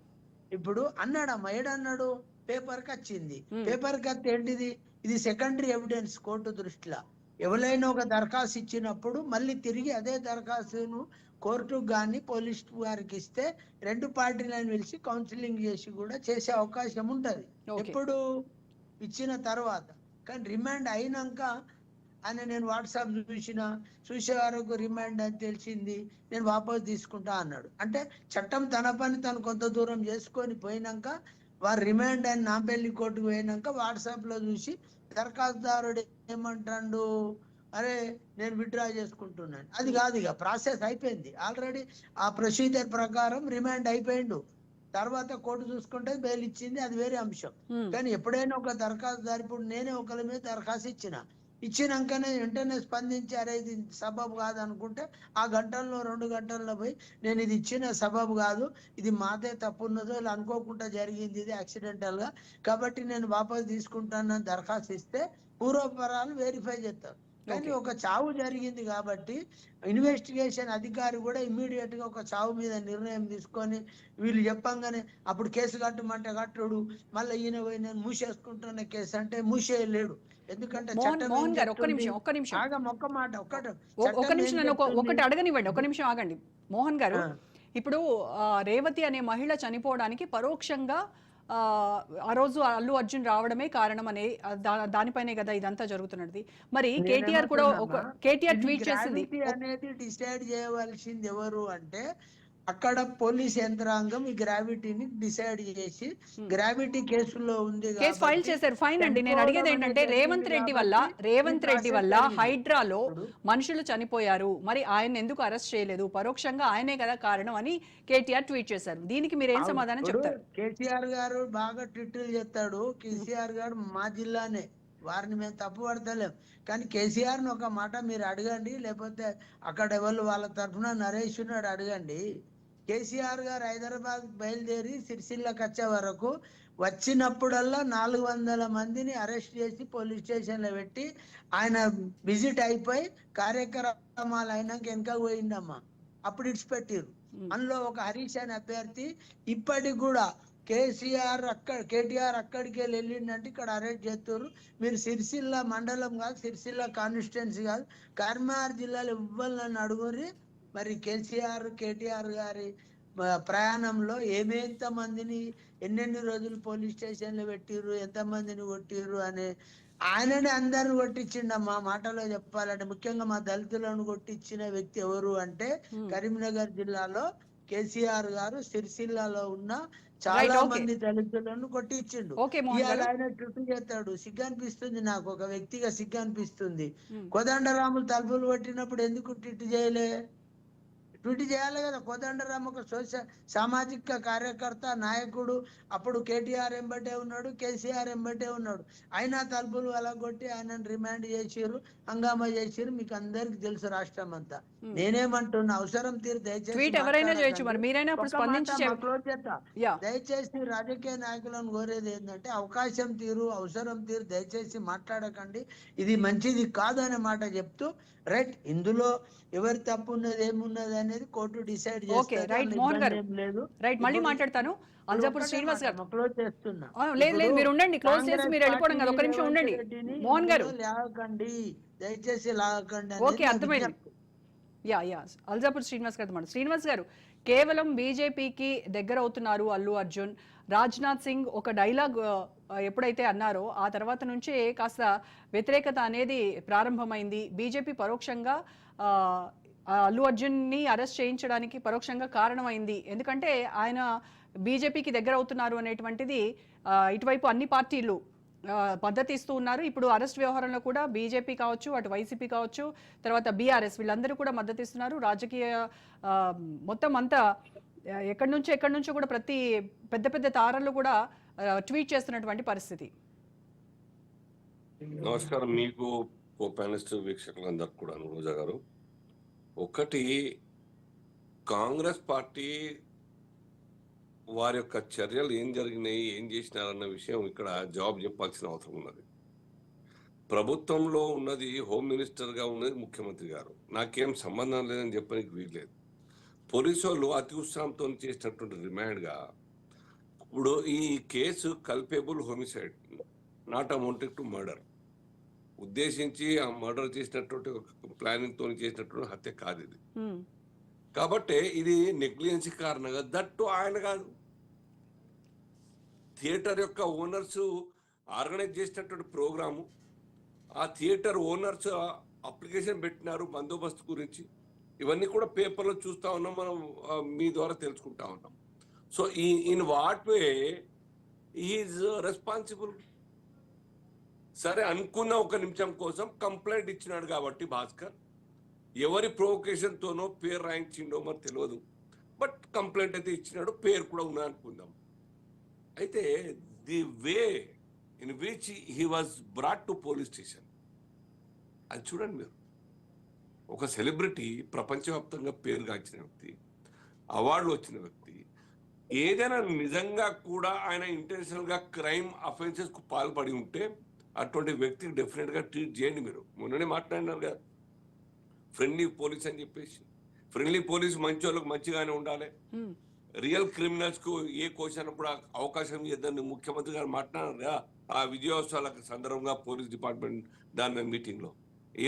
ఇప్పుడు అన్నాడమ్మా, ఏడన్నాడు, పేపర్ కి వచ్చింది.
ఉమ్,
పేపర్ కి వస్తే ఏంటిది, ఇది సెకండరీ ఎవిడెన్స్ కోర్టు దృష్టిలో. ఎవరైనా ఒక దరఖాస్తు ఇచ్చినప్పుడు మళ్ళీ తిరిగి అదే దరఖాస్తును కోర్టుకు కానీ పోలీస్ గారికి ఇస్తే రెండు పార్టీలను పిలిచి కౌన్సిలింగ్ చేసి కూడా చేసే అవకాశం ఉంటది,
ఓకే.
ఎప్పుడు ఇచ్చిన తర్వాత. కానీ రిమాండ్ అయినాక ఆయన, నేను వాట్సాప్ చూసే వరకు రిమాండ్ అని తెలిసింది, నేను వాపసు తీసుకుంటా అన్నాడు. అంటే చట్టం తన పని తను కొంత దూరం చేసుకొని పోయినాక, వారు రిమాండ్ అని నాంపల్లి కోర్టుకు పోయినాక వాట్సాప్ లో చూసి దరఖాస్తుదారుడు ఏమంటాడు, అరే నేను విత్డ్రా చేసుకుంటున్నాను. అది కాదు, ఇక ప్రాసెస్ అయిపోయింది ఆల్రెడీ, ఆ ప్రొసీజర్ ప్రకారం రిమాండ్ అయిపోయిండు. తర్వాత కోర్టు చూసుకుంటే బెయిల్ ఇచ్చింది, అది వేరే అంశం.
ఉమ్,
కానీ ఎప్పుడైనా ఒక దరఖాస్తుదారు, ఇప్పుడు నేనే ఒకరి మీద దరఖాస్తు ఇచ్చినాకనే వెంటనే స్పందించి, అరే ఇది సబబు కాదు అనుకుంటే, ఆ గంటల్లో 2 గంటల్లో పోయి నేను ఇది ఇచ్చిన సబబు కాదు, ఇది మాదే తప్పు ఉన్నదో ఇలా అనుకోకుండా జరిగింది, ఇది యాక్సిడెంటల్ గా, కాబట్టి నేను వాపసు తీసుకుంటానని దరఖాస్తు ఇస్తే పూర్వపరాలు వెరిఫై చేస్తారు. కానీ
ఓకే.
ఒక చావు జరిగింది కాబట్టి ఇన్వెస్టిగేషన్ అధికారి కూడా ఇమ్మీడియట్ గా ఒక చావు మీద నిర్ణయం తీసుకొని, వీళ్ళు చెప్పంగానే అప్పుడు కేసు కట్టమంటే కట్టడు, మళ్ళీ ఈయన పోయి నేను మూసేసుకుంటున్న కేసు అంటే మూసేయలేడు. ఎందుకంటే చట్టం ఏం
మోహన్ గారు, ఒక్క
చెప్తుంది?
నిమిషం, ఒక్క నిమిషం,
ఆగం, ఒక్క మాట,
ఒక్క
చట్టం
నిమిషం,
ఏం
నన్ను
చెప్తుంది?
ఒకటి అడగనివ్వండి, ఒక్క నిమిషం ఆగండి. మోహన్ గారు,
ఆ.
ఇప్పుడు రేవతి అనే మహిళ చనిపోవడానికి పరోక్షంగా ఆ రోజు అల్లు అర్జున్ రావడమే కారణం అనే దానిపైనే కదా ఇదంతా జరుగుతున్నది. మరి కేటీఆర్ కూడా కేటీఆర్ ట్వీట్ చేసింది.
అనేది డిసైడ్ చేయవలసింది ఎవరు అంటే అక్కడ పోలీస్ యంత్రాంగం ఈ గ్రావిటీని డిసైడ్ చేసి గ్రావిటీ కేసులో ఉంది
కేసు ఫైల్ చేశారు. ఫైన్ అండి. నేను అడిగేది ఏంటంటే రేవంత్ రెడ్డి వల్ల హైడ్రాలో మనుషులు చనిపోయారు, మరి ఆయన ఎందుకు అరెస్ట్ చేయలేదు, పరోక్షంగా ఆయనే కదా కారణం అని కేటీఆర్ ట్వీట్ చేశారు. దీనికి మీరు ఏం సమాధానం చెప్తారు?
కేసీఆర్ గారు బాగా ట్వీట్లు చేస్తాడు. కేసీఆర్ గారు మా జిల్లానే, వారిని మేము తప్పు పడతలేం. కానీ కేసీఆర్ ని ఒక మాట మీరు అడగండి, లేకపోతే అక్కడ ఎవరు వాళ్ళ తరఫున నరేష్ ఉన్నాడు అడగండి. కేసీఆర్ గారు హైదరాబాద్ బయలుదేరి సిరిసిల్లకి వచ్చే వరకు వచ్చినప్పుడల్లా 400 మందిని అరెస్ట్ చేసి పోలీస్ స్టేషన్ లో పెట్టి ఆయన విజిట్ అయిపోయి కార్యక్రమాలు అయినాక వెనక పోయిందమ్మా. అప్పుడు ఇడిచిపెట్టిరు. అందులో ఒక హరీష్ అనే అభ్యర్థి ఇప్పటికి కూడా కేటీఆర్ అక్కడికి వెళ్ళిండంటే ఇక్కడ అరెస్ట్ చేస్తారు. మీరు సిరిసిల్ల మండలం కాదు, సిరిసిల్ల కాన్స్టిట్యున్సీ కాదు, కరీంనగర్ జిల్లాలో ఇవ్వాలని అడుగురి. మరి కేటీఆర్ గారి ప్రయాణంలో ఎంత మందిని ఎన్నెన్ని రోజులు పోలీస్ స్టేషన్ లో పెట్టిర్రు, ఎంత మందిని కొట్టిర్రు అనే ఆయననే అందరిని కొట్టించిండమ్మా. మాటలో చెప్పాలంటే ముఖ్యంగా మా దళితులను కొట్టించిన వ్యక్తి ఎవరు అంటే కరీంనగర్ జిల్లాలో కేసీఆర్ గారు సిరిసిల్లాలో ఉన్న చాలా మంది దళితులను కొట్టించిండు. ఇవాళ ఆయన ట్విట్ చేస్తాడు. సిగ్గు అనిపిస్తుంది నాకు, ఒక వ్యక్తిగా సిగ్గు అనిపిస్తుంది. కోదండరాములు తలుపులు కొట్టినప్పుడు ఎందుకు ట్విట్ చేయలే? ట్వీట్ చేయాలి కదా. కోదండరామ్ ఒక సామాజిక కార్యకర్త, నాయకుడు. అప్పుడు కేటీఆర్ ఎంబటే ఉన్నాడు, కేసీఆర్ ఎంబటే ఉన్నాడు. అయినా తలుపులు అలగొట్టి ఆయనను రిమాండ్ చేసిర్రు, హంగామా చేసిర్రు. మీకు అందరికి తెలుసు రాష్ట్రం అంతా. నేనేమంటున్నా, అవసరం తీరు దయచేసి దయచేసి రాజకీయ నాయకులను కోరేది ఏంటంటే అవకాశం తీరు, అవసరం తీరు దయచేసి మాట్లాడకండి. ఇది మంచిది కాదు అనే మాట చెప్తూ రైట్. ఇందులో ఎవరి తప్పు ఉన్నది ఏమున్నది అనేది కోర్టు డిసైడ్
రైట్. మళ్ళీ మాట్లాడతాను. అల్జాపూర్ శ్రీనివాస్ గారు
క్లోజ్ చేస్తున్నా.
లేదు మీరు ఉండండి, క్లోజ్ చేసి మీరు వెళ్ళిపోవడం కదా, ఒక నిమిషం ఉండండి. మోహన్ గారు
లాగకండి, దయచేసి లాగకండి.
ఓకే, అర్థమైంది. అల్జాపూర్ శ్రీనివాస్ గారు. శ్రీనివాస్ గారు, కేవలం బీజేపీకి దగ్గర అవుతున్నారు అల్లు అర్జున్. రాజ్నాథ్ సింగ్ ఒక డైలాగ్ ఎప్పుడైతే అన్నారో ఆ తర్వాత నుంచే కాస్త వ్యతిరేకత అనేది ప్రారంభమైంది. బీజేపీ పరోక్షంగా అల్లు అర్జున్ని అరెస్ట్ చేయించడానికి పరోక్షంగా కారణమైంది. ఎందుకంటే ఆయన బీజేపీకి దగ్గర అవుతున్నారు అనేటువంటిది ఇటువైపు అన్ని పార్టీలు మద్దతు ఇస్తూ ఉన్నారు. ఇప్పుడు అరెస్ట్ వ్యవహారంలో కూడా బీజేపీ కావచ్చు, అటు వైసీపీ కావచ్చు, తర్వాత బీఆర్ఎస్, వీళ్ళందరూ కూడా మద్దతు ఇస్తున్నారు. రాజకీయ మొత్తం అంతా ఎక్కడి నుంచో కూడా ప్రతి పెద్ద తారలు కూడా ట్వీట్ చేస్తున్నటువంటి పరిస్థితి.
నమస్కారం మీకు, కో ప్యానలిస్ట్ వీక్షకులందరూ కూడా. రోజా గారు, ఒకటి, కాంగ్రెస్ పార్టీ వారి యొక్క చర్యలు ఏం జరిగినాయి, ఏం చేసినారన్న విషయం ఇక్కడ జవాబు చెప్పాల్సిన అవసరం ఉన్నది. ప్రభుత్వంలో ఉన్నది హోమ్ మినిస్టర్గా ఉన్నది ముఖ్యమంత్రి గారు. నాకేం సంబంధం లేదని చెప్పడానికి వీల్లేదు. పోలీసు వాళ్ళు అతి ఉత్సాహంతో చేసినటువంటి రిమాండ్గా ఇప్పుడు ఈ case culpable homicide, not amounted to murder. ఉద్దేశించి ఆ మర్డర్ చేసినటువంటి ప్లానింగ్ తో చేసినటువంటి హత్య కాదు ఇది. కాబట్టి ఇది నెగ్లిజెన్సీ కారణంగా, దట్టు ఆయన కాదు, థియేటర్ యొక్క ఓనర్స్ ఆర్గనైజ్ చేసినటువంటి ప్రోగ్రాము, ఆ థియేటర్ ఓనర్స్ అప్లికేషన్ పెట్టినారు బందోబస్తు గురించి. ఇవన్నీ కూడా పేపర్లో చూస్తూ ఉన్నాం, మనం మీ ద్వారా తెలుసుకుంటా ఉన్నాం. So in what way is responsible? సరే అనుకున్న ఒక నిమిషం కోసం కంప్లైంట్ ఇచ్చినాడు కాబట్టి భాస్కర్, ఎవరి ప్రొవొకేషన్తోనో పేరు రాయించిండో మరి తెలియదు, బట్ కంప్లైంట్ అయితే ఇచ్చినాడు, పేరు కూడా ఉన్నా అనుకుందాం. అయితే the way in which he was brought to police station, అది చూడండి మీరు. ఒక సెలబ్రిటీ, ప్రపంచవ్యాప్తంగా పేరుగాంచిన వ్యక్తి, అవార్డులు వచ్చిన వ్యక్తి, ఏదైనా నిజంగా కూడా ఆయన ఇంటెన్షనల్గా క్రైమ్ అఫెన్సెస్కు పాల్పడి ఉంటే అటువంటి వ్యక్తికి డెఫినెట్గా ట్రీట్ చేయండి. మీరు మొన్ననే మాట్లాడినారు కదా ఫ్రెండ్లీ పోలీస్ అని చెప్పేసి. ఫ్రెండ్లీ పోలీస్ మంచి వాళ్ళకు మంచిగానే ఉండాలి, రియల్ క్రిమినల్స్ కు ఏ క్వశ్చన్ కూడా అవకాశం ఇద్దని ముఖ్యమంత్రి గారు మాట్లాడారు కదా ఆ విజయోత్సవాల సందర్భంగా పోలీస్ డిపార్ట్మెంట్ దాని మీటింగ్ లో.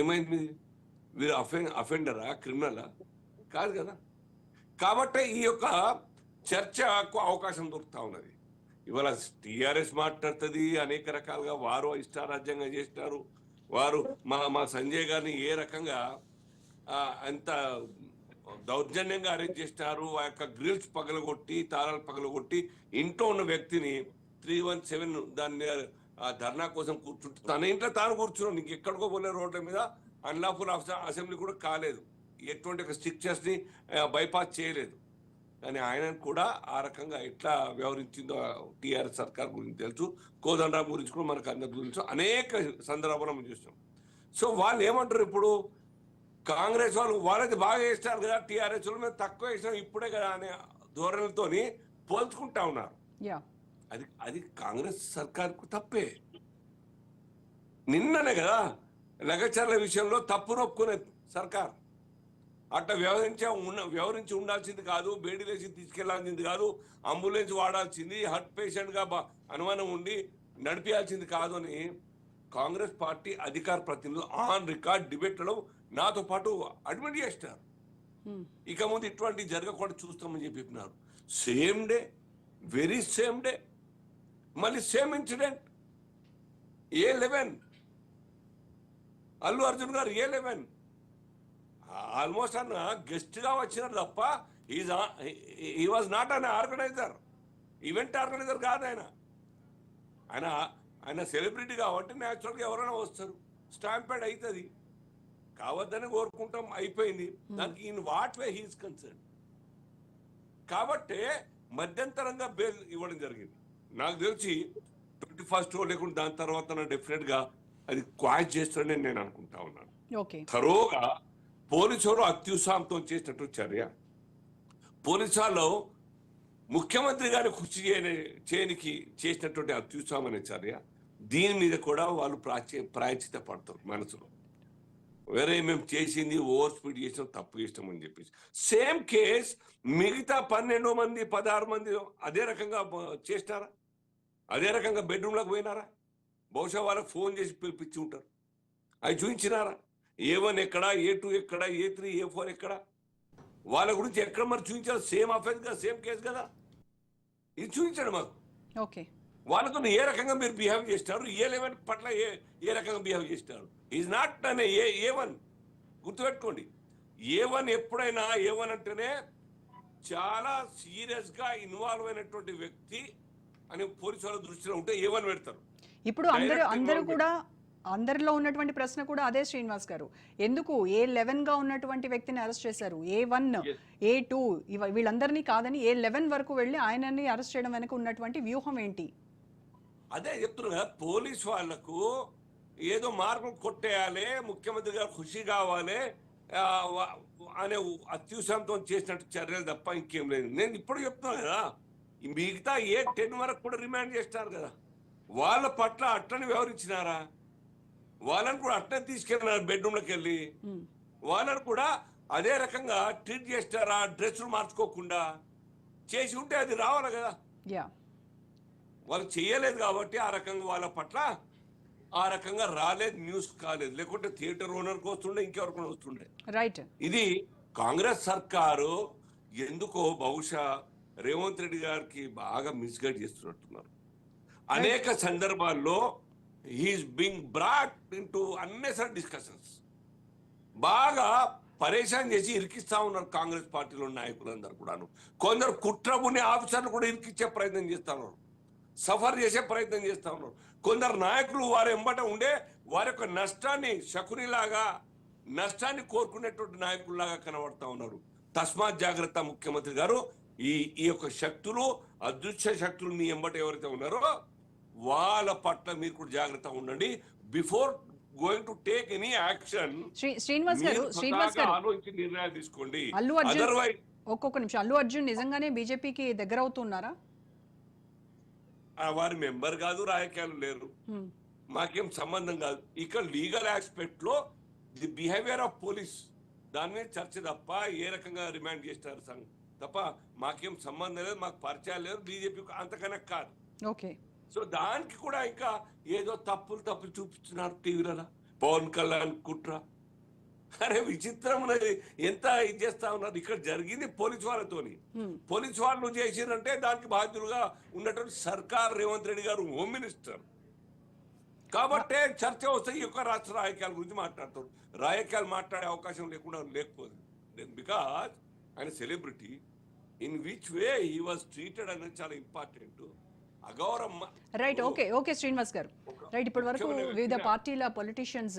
ఏమైంది? వీరు అఫెండరా, క్రిమినలా? కాదు కదా. కాబట్టి ఈ యొక్క చర్చకు అవకాశం దొరుకుతా ఉన్నది. ఇవాళ టిఆర్ఎస్ మాట్లాడుతుంది అనేక రకాలుగా, వారు ఇష్టారాజ్యంగా చేసినారు. వారు మా సంజయ్ గారిని ఏ రకంగా అంత దౌర్జన్యంగా అరేంజ్ చేసినారు. ఆ యొక్క గ్రిల్స్ పగలగొట్టి, తాళాలు పగలగొట్టి ఇంట్లో ఉన్న వ్యక్తిని 317 దాన్ని ధర్నా కోసం కూర్చుంటే తన ఇంట్లో తాను కూర్చున్నాడు. నీకు ఎక్కడికో పోలే రోడ్ల మీద అన్లాఫుల్ అసెంబ్లీ కూడా కాలేదు, ఎటువంటి ఒక స్ట్రిక్చర్స్ ని బైపాస్ చేయలేదు. కానీ ఆయన కూడా ఆ రకంగా ఎట్లా వ్యవహరించిందో టీఆర్ఎస్ సర్కార్ గురించి తెలుసు, కోదండరాం గురించి కూడా మనకు అందరికి తెలుసు, అనేక సందర్భాలు మనం చూస్తాం. సో వాళ్ళు ఏమంటారు ఇప్పుడు, కాంగ్రెస్ వాళ్ళది బాగా వేస్తారు కదా, టీఆర్ఎస్ వాళ్ళు మేము తక్కువ వేసినాం ఇప్పుడే కదా అనే ధోరణితోని పోల్చుకుంటా ఉన్నారు. అది కాంగ్రెస్ సర్కార్కు తప్పే. నిన్ననే కదా లగచర్ల విషయంలో తప్పు నొప్పుకునే సర్కార్. అట్లా వ్యవహరించి ఉండాల్సింది కాదు, బేడీలేసి తీసుకెళ్లాల్సింది కాదు, అంబులెన్స్ వాడాల్సింది, హార్ట్ పేషెంట్ గా అనుమానం ఉండి నడిపించాల్సింది కాదు అని కాంగ్రెస్ పార్టీ అధికార ప్రతినిధులు ఆన్ రికార్డ్ డిబేట్లలో నాతో పాటు అడ్మిట్ చేసినారు. ఇక ముందు ఇటువంటి జరగకుండా చూస్తామని చెప్పినారు. Same day, very same day మళ్ళీ same incident. A11 Allu Arjun garu A11 almost అన్న గెస్ట్ గా వచ్చినారు తప్ప he was not an organizer, event organizer కాదు ఆయన. ఆయన సెలబ్రిటీ కాబట్టి న్యాచురల్గా ఎవరైనా వస్తారు, స్టాంపేడ్ అవుతుంది, కావద్దని కోరుకుంటాం, అయిపోయింది. దానికి in what way he's concerned. కాబట్టే మధ్యంతరంగా బెయిల్ ఇవ్వడం జరిగింది. నాకు తెలిసి 21st లేకుండా దాని తర్వాత డెఫినెట్ గా అది క్వాష్ చేస్తాడని నేను అనుకుంటా ఉన్నాను. థరోగా పోలీసులు అత్యుత్సాహంతో చేసినట్టు చర్య, పోలీసులో ముఖ్యమంత్రి గారిని కృషి చేయనికి చేసినటువంటి అత్యుత్సాహం అనే చర్య, దీని మీద కూడా వాళ్ళు ప్రాయచిత పడతారు మనసులో. వేరే మేము చేసింది ఓవర్ స్పీడ్ చేసాం, తప్పు చేసాం అని చెప్పేసి. సేమ్ కేస్ మిగతా 12 మంది 16 మంది అదే రకంగా చేసినారా? అదే రకంగా బెడ్రూమ్లోకి పోయినారా? బహుశా వాళ్ళకి ఫోన్ చేసి పిలిపించి ఉంటారు. అవి చూపించినారా? A1 ఎక్కడ, A2 ఎక్కడ, A3 A4 ఎక్కడ, వాళ్ళ గురించి ఎక్కడ మరి చూపించారు? సేమ్ అఫెన్స్ కదా, సేమ్ కేసు కదా, ఇది చూపించాడు మాకు. వాళ్ళతో ఏ రకంగా మీరు బిహేవ్ చేస్తారు, A11 పట్ల ఏ రకంగా బిహేవ్ చేస్తారు. ఈజ్ నాట్ అనే A1 గుర్తుపెట్టుకోండి. A1 ఎప్పుడైనా A1 అంటేనే చాలా సీరియస్ గా ఇన్వాల్వ్ అయినటువంటి వ్యక్తి అని పోలీసు వాళ్ళ దృష్టిలో ఉంటే A1 పెడతారు.
ఇప్పుడు అందరూ కూడా, అందరిలో ఉన్నటువంటి ప్రశ్న కూడా అదే శ్రీనివాస్ గారు, ఎందుకు A11 గా ఉన్నటువంటి వ్యక్తిని అరెస్ట్ చేశారు, A1 A2 వీళ్ళందరినీ కాదని A11 వరకు వెళ్ళి ఆయనని అరెస్ట్ చేయడం వెనక ఉన్నటువంటి వ్యూహం ఏంటి?
అదే చెప్తున్నా కదా, పోలీసు వాళ్లకు ఏదో మార్గం కొట్టేయాలి, ముఖ్యమంత్రి గారు ఖుషి కావాలి అనే అత్యుత్సాహంతో చేసినట్టు చర్యలు తప్ప ఇంకేం లేదు. నేను ఇప్పుడు చెప్తున్నా కదా, మిగతా A10 వరకు కూడా రిమాండ్ చేస్తారు కదా, వాళ్ళ పట్ల అట్లని వ్యవహరించినారా? వాళ్ళని కూడా అట్లనే తీసుకెళ్ళినారు బెడ్రూమ్లోకి వెళ్ళి, వాళ్ళని కూడా అదే రకంగా ట్రీట్ చేస్తారా? డ్రెస్సులు మార్చుకోకుండా చేసి ఉంటే అది రావాలి కదా. వాళ్ళు చేయలేదు కాబట్టి ఆ రకంగా వాళ్ళ పట్ల ఆ రకంగా రాలేదు, న్యూస్ కాలేదు. లేకుంటే థియేటర్ ఓనర్కి వస్తుండే, ఇంకెవరికి వస్తుండే.
రైట్.
ఇది కాంగ్రెస్ సర్కారు ఎందుకో బహుశా రేవంత్ రెడ్డి గారికి బాగా మిస్గైడ్ చేస్తున్నట్టున్నారు. అనేక సందర్భాల్లో he's being brought into unnecessary discussions. బాగా పరేషాన్ చేసి ఇరికిస్తా ఉన్నారు కాంగ్రెస్ పార్టీలో నాయకులందరూ కూడాను. కొందరు కుట్రబుని ఆఫీసర్లు కూడా ఇరికిచ్చే ప్రయత్నం చేస్తా ఉన్నారు, సఫర్ చేసే ప్రయత్నం చేస్తా ఉన్నారు. కొందరు నాయకులు వారి ఎంబట ఉండే వారి యొక్క నష్టాన్ని శకునిలాగా, నష్టాన్ని కోరుకునేటువంటి నాయకుల్లాగా కనబడతా ఉన్నారు. తస్మాత్ జాగ్రత్త ముఖ్యమంత్రి గారు. ఈ యొక్క శక్తులు, అదృశ్య శక్తులు మీ ఎంబట ఎవరైతే ఉన్నారో వాళ్ళ పట్ల మీరు కూడా జాగ్రత్తగా ఉండండి. Before going to take any action
Srinivas గారు
ఆలోచించి నిర్ణయాలు తీసుకోండి.
ఒక్కొక్క నిమిషం, అల్లు అర్జున్ నిజంగానే బీజేపీకి దగ్గర అవుతున్నారా?
వారి మెంబర్ కాదు, రాజకీయాలు లేరు, మాకేం సంబంధం కాదు. ఇక్కడ లీగల్ ఆస్పెక్ట్ లో ది బిహేవియర్ ఆఫ్ పోలీస్ దాని మీద చర్చ తప్ప ఏ రకంగా రిమాండ్ చేస్తారు తప్ప మాకేం సంబంధం లేదు, మాకు పరిచయాలు లేదు, బీజేపీ అంతకన్నా కాదు.
ఓకే.
సో దానికి కూడా ఇంకా ఏదో తప్పులు చూపిస్తున్నారు టీవీలలో. పవన్ కళ్యాణ్ కుట్ర, అరే విచిత్రం ఉన్నది. ఎంత ఇది చేస్తా ఉన్నారు. ఇక్కడ జరిగింది పోలీసు వాళ్ళతోని. పోలీసు వాళ్ళు చేసిరంటే దానికి బాధ్యులుగా ఉన్నటువంటి సర్కార్ రేవంత్ రెడ్డి గారు హోమ్ మినిస్టర్ కాబట్టే చర్చ వస్తే ఈ యొక్క రాష్ట్ర రాజకీయాల గురించి మాట్లాడతారు. రాజకీయాలు మాట్లాడే అవకాశం లేకపోదు. బికాజ్ ఆయన celebrity, in which way he was treated అనేది చాలా ఇంపార్టెంట్. అగౌరవం.
రైట్. ఓకే శ్రీనివాస్ గారు, రైట్. ఇప్పటి వరకు వివిధ పార్టీల పొలిటీషియన్స్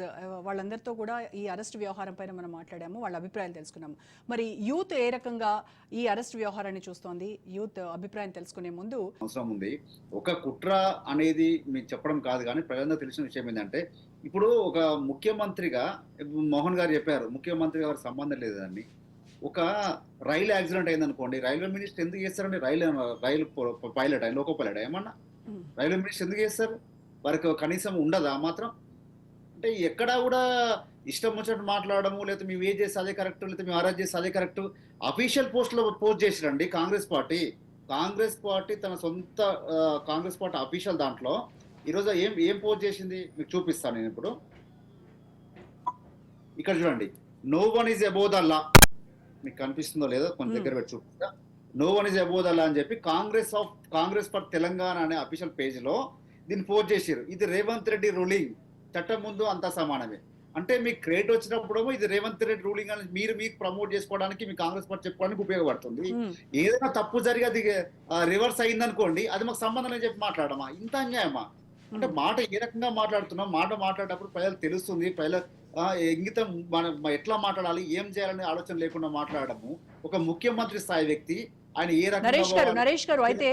వాళ్ళందరితో కూడా ఈ అరెస్ట్ వ్యవహారం పైన మనం మాట్లాడాము, వాళ్ళ అభిప్రాయాలు తెలుసుకున్నాము. మరి యూత్ ఏ రకంగా ఈ అరెస్ట్ వ్యవహారాన్ని చూస్తోంది? యూత్ అభిప్రాయం తెలుసుకునే ముందు
అవసరం ఉంది. ఒక కుట్ర అనేది మీకు చెప్పడం కాదు, కానీ ప్రజలందరూ తెలిసిన విషయం ఏంటంటే, ఇప్పుడు ఒక ముఖ్యమంత్రిగా మోహన్ గారు చెప్పారు, ముఖ్యమంత్రి గారికి సంబంధం లేదని. ఒక రైలు యాక్సిడెంట్ అయింది అనుకోండి, రైల్వే మినిస్టర్ ఎందుకు చేస్తారండి? రైలు పైలట్ లోకో పైలట్ ఏమన్నా రైల్వే మినిస్టర్ ఎందుకు చేస్తారు? వారికి కనీసం ఉండదా మాత్రం? అంటే ఎక్కడా కూడా ఇష్టం వచ్చినట్టు మాట్లాడము, లేకపోతే మేము ఏం చేస్తే అదే కరెక్ట్, లేకపోతే మేము అరెస్ట్ చేస్తే అదే కరెక్ట్. అఫీషియల్ పోస్ట్లో పోస్ట్ చేసిరండి కాంగ్రెస్ పార్టీ తన సొంత కాంగ్రెస్ పార్టీ అఫీషియల్ దాంట్లో ఈరోజు ఏం పోస్ట్ చేసింది మీకు చూపిస్తాను నేను ఇప్పుడు. ఇక్కడ చూడండి, no one is above the law. మీకు కనిపిస్తుందో లేదో కొంచెం దగ్గర పెట్టి చూపిస్తా. No one is above the law అని చెప్పి కాంగ్రెస్ ఫర్ తెలంగాణ అనే అఫీషియల్ పేజ్ లో దీన్ని పోస్ట్ చేశారు. ఇది రేవంత్ రెడ్డి రూలింగ్, చట్టం ముందు అంతా సమానమే. అంటే మీకు క్రెడిట్ వచ్చినప్పుడు ఇది రేవంత్ రెడ్డి రూలింగ్ అని మీకు ప్రమోట్ చేసుకోవడానికి, మీ కాంగ్రెస్ పార్టీ చెప్పుకోవడానికి ఉపయోగపడుతుంది. ఏదైనా తప్పు జరిగి అది రివర్స్ అయింది అనుకోండి, అది మాకు సంబంధం అని చెప్పి మాట్లాడమా? ఇంత అన్యాయమా? అంటే మాట ఏ రకంగా మాట్లాడుతున్నాం, మాట్లాడేటప్పుడు ప్రజలు తెలుస్తుంది, ప్రజల ఇంగితం మనం ఎట్లా మాట్లాడాలి, ఏం చేయాలనే ఆలోచన లేకుండా మాట్లాడము. ఒక ముఖ్యమంత్రి స్థాయి వ్యక్తి ఆయన ఏ రకంగా.
నరేష్ గారు, అయితే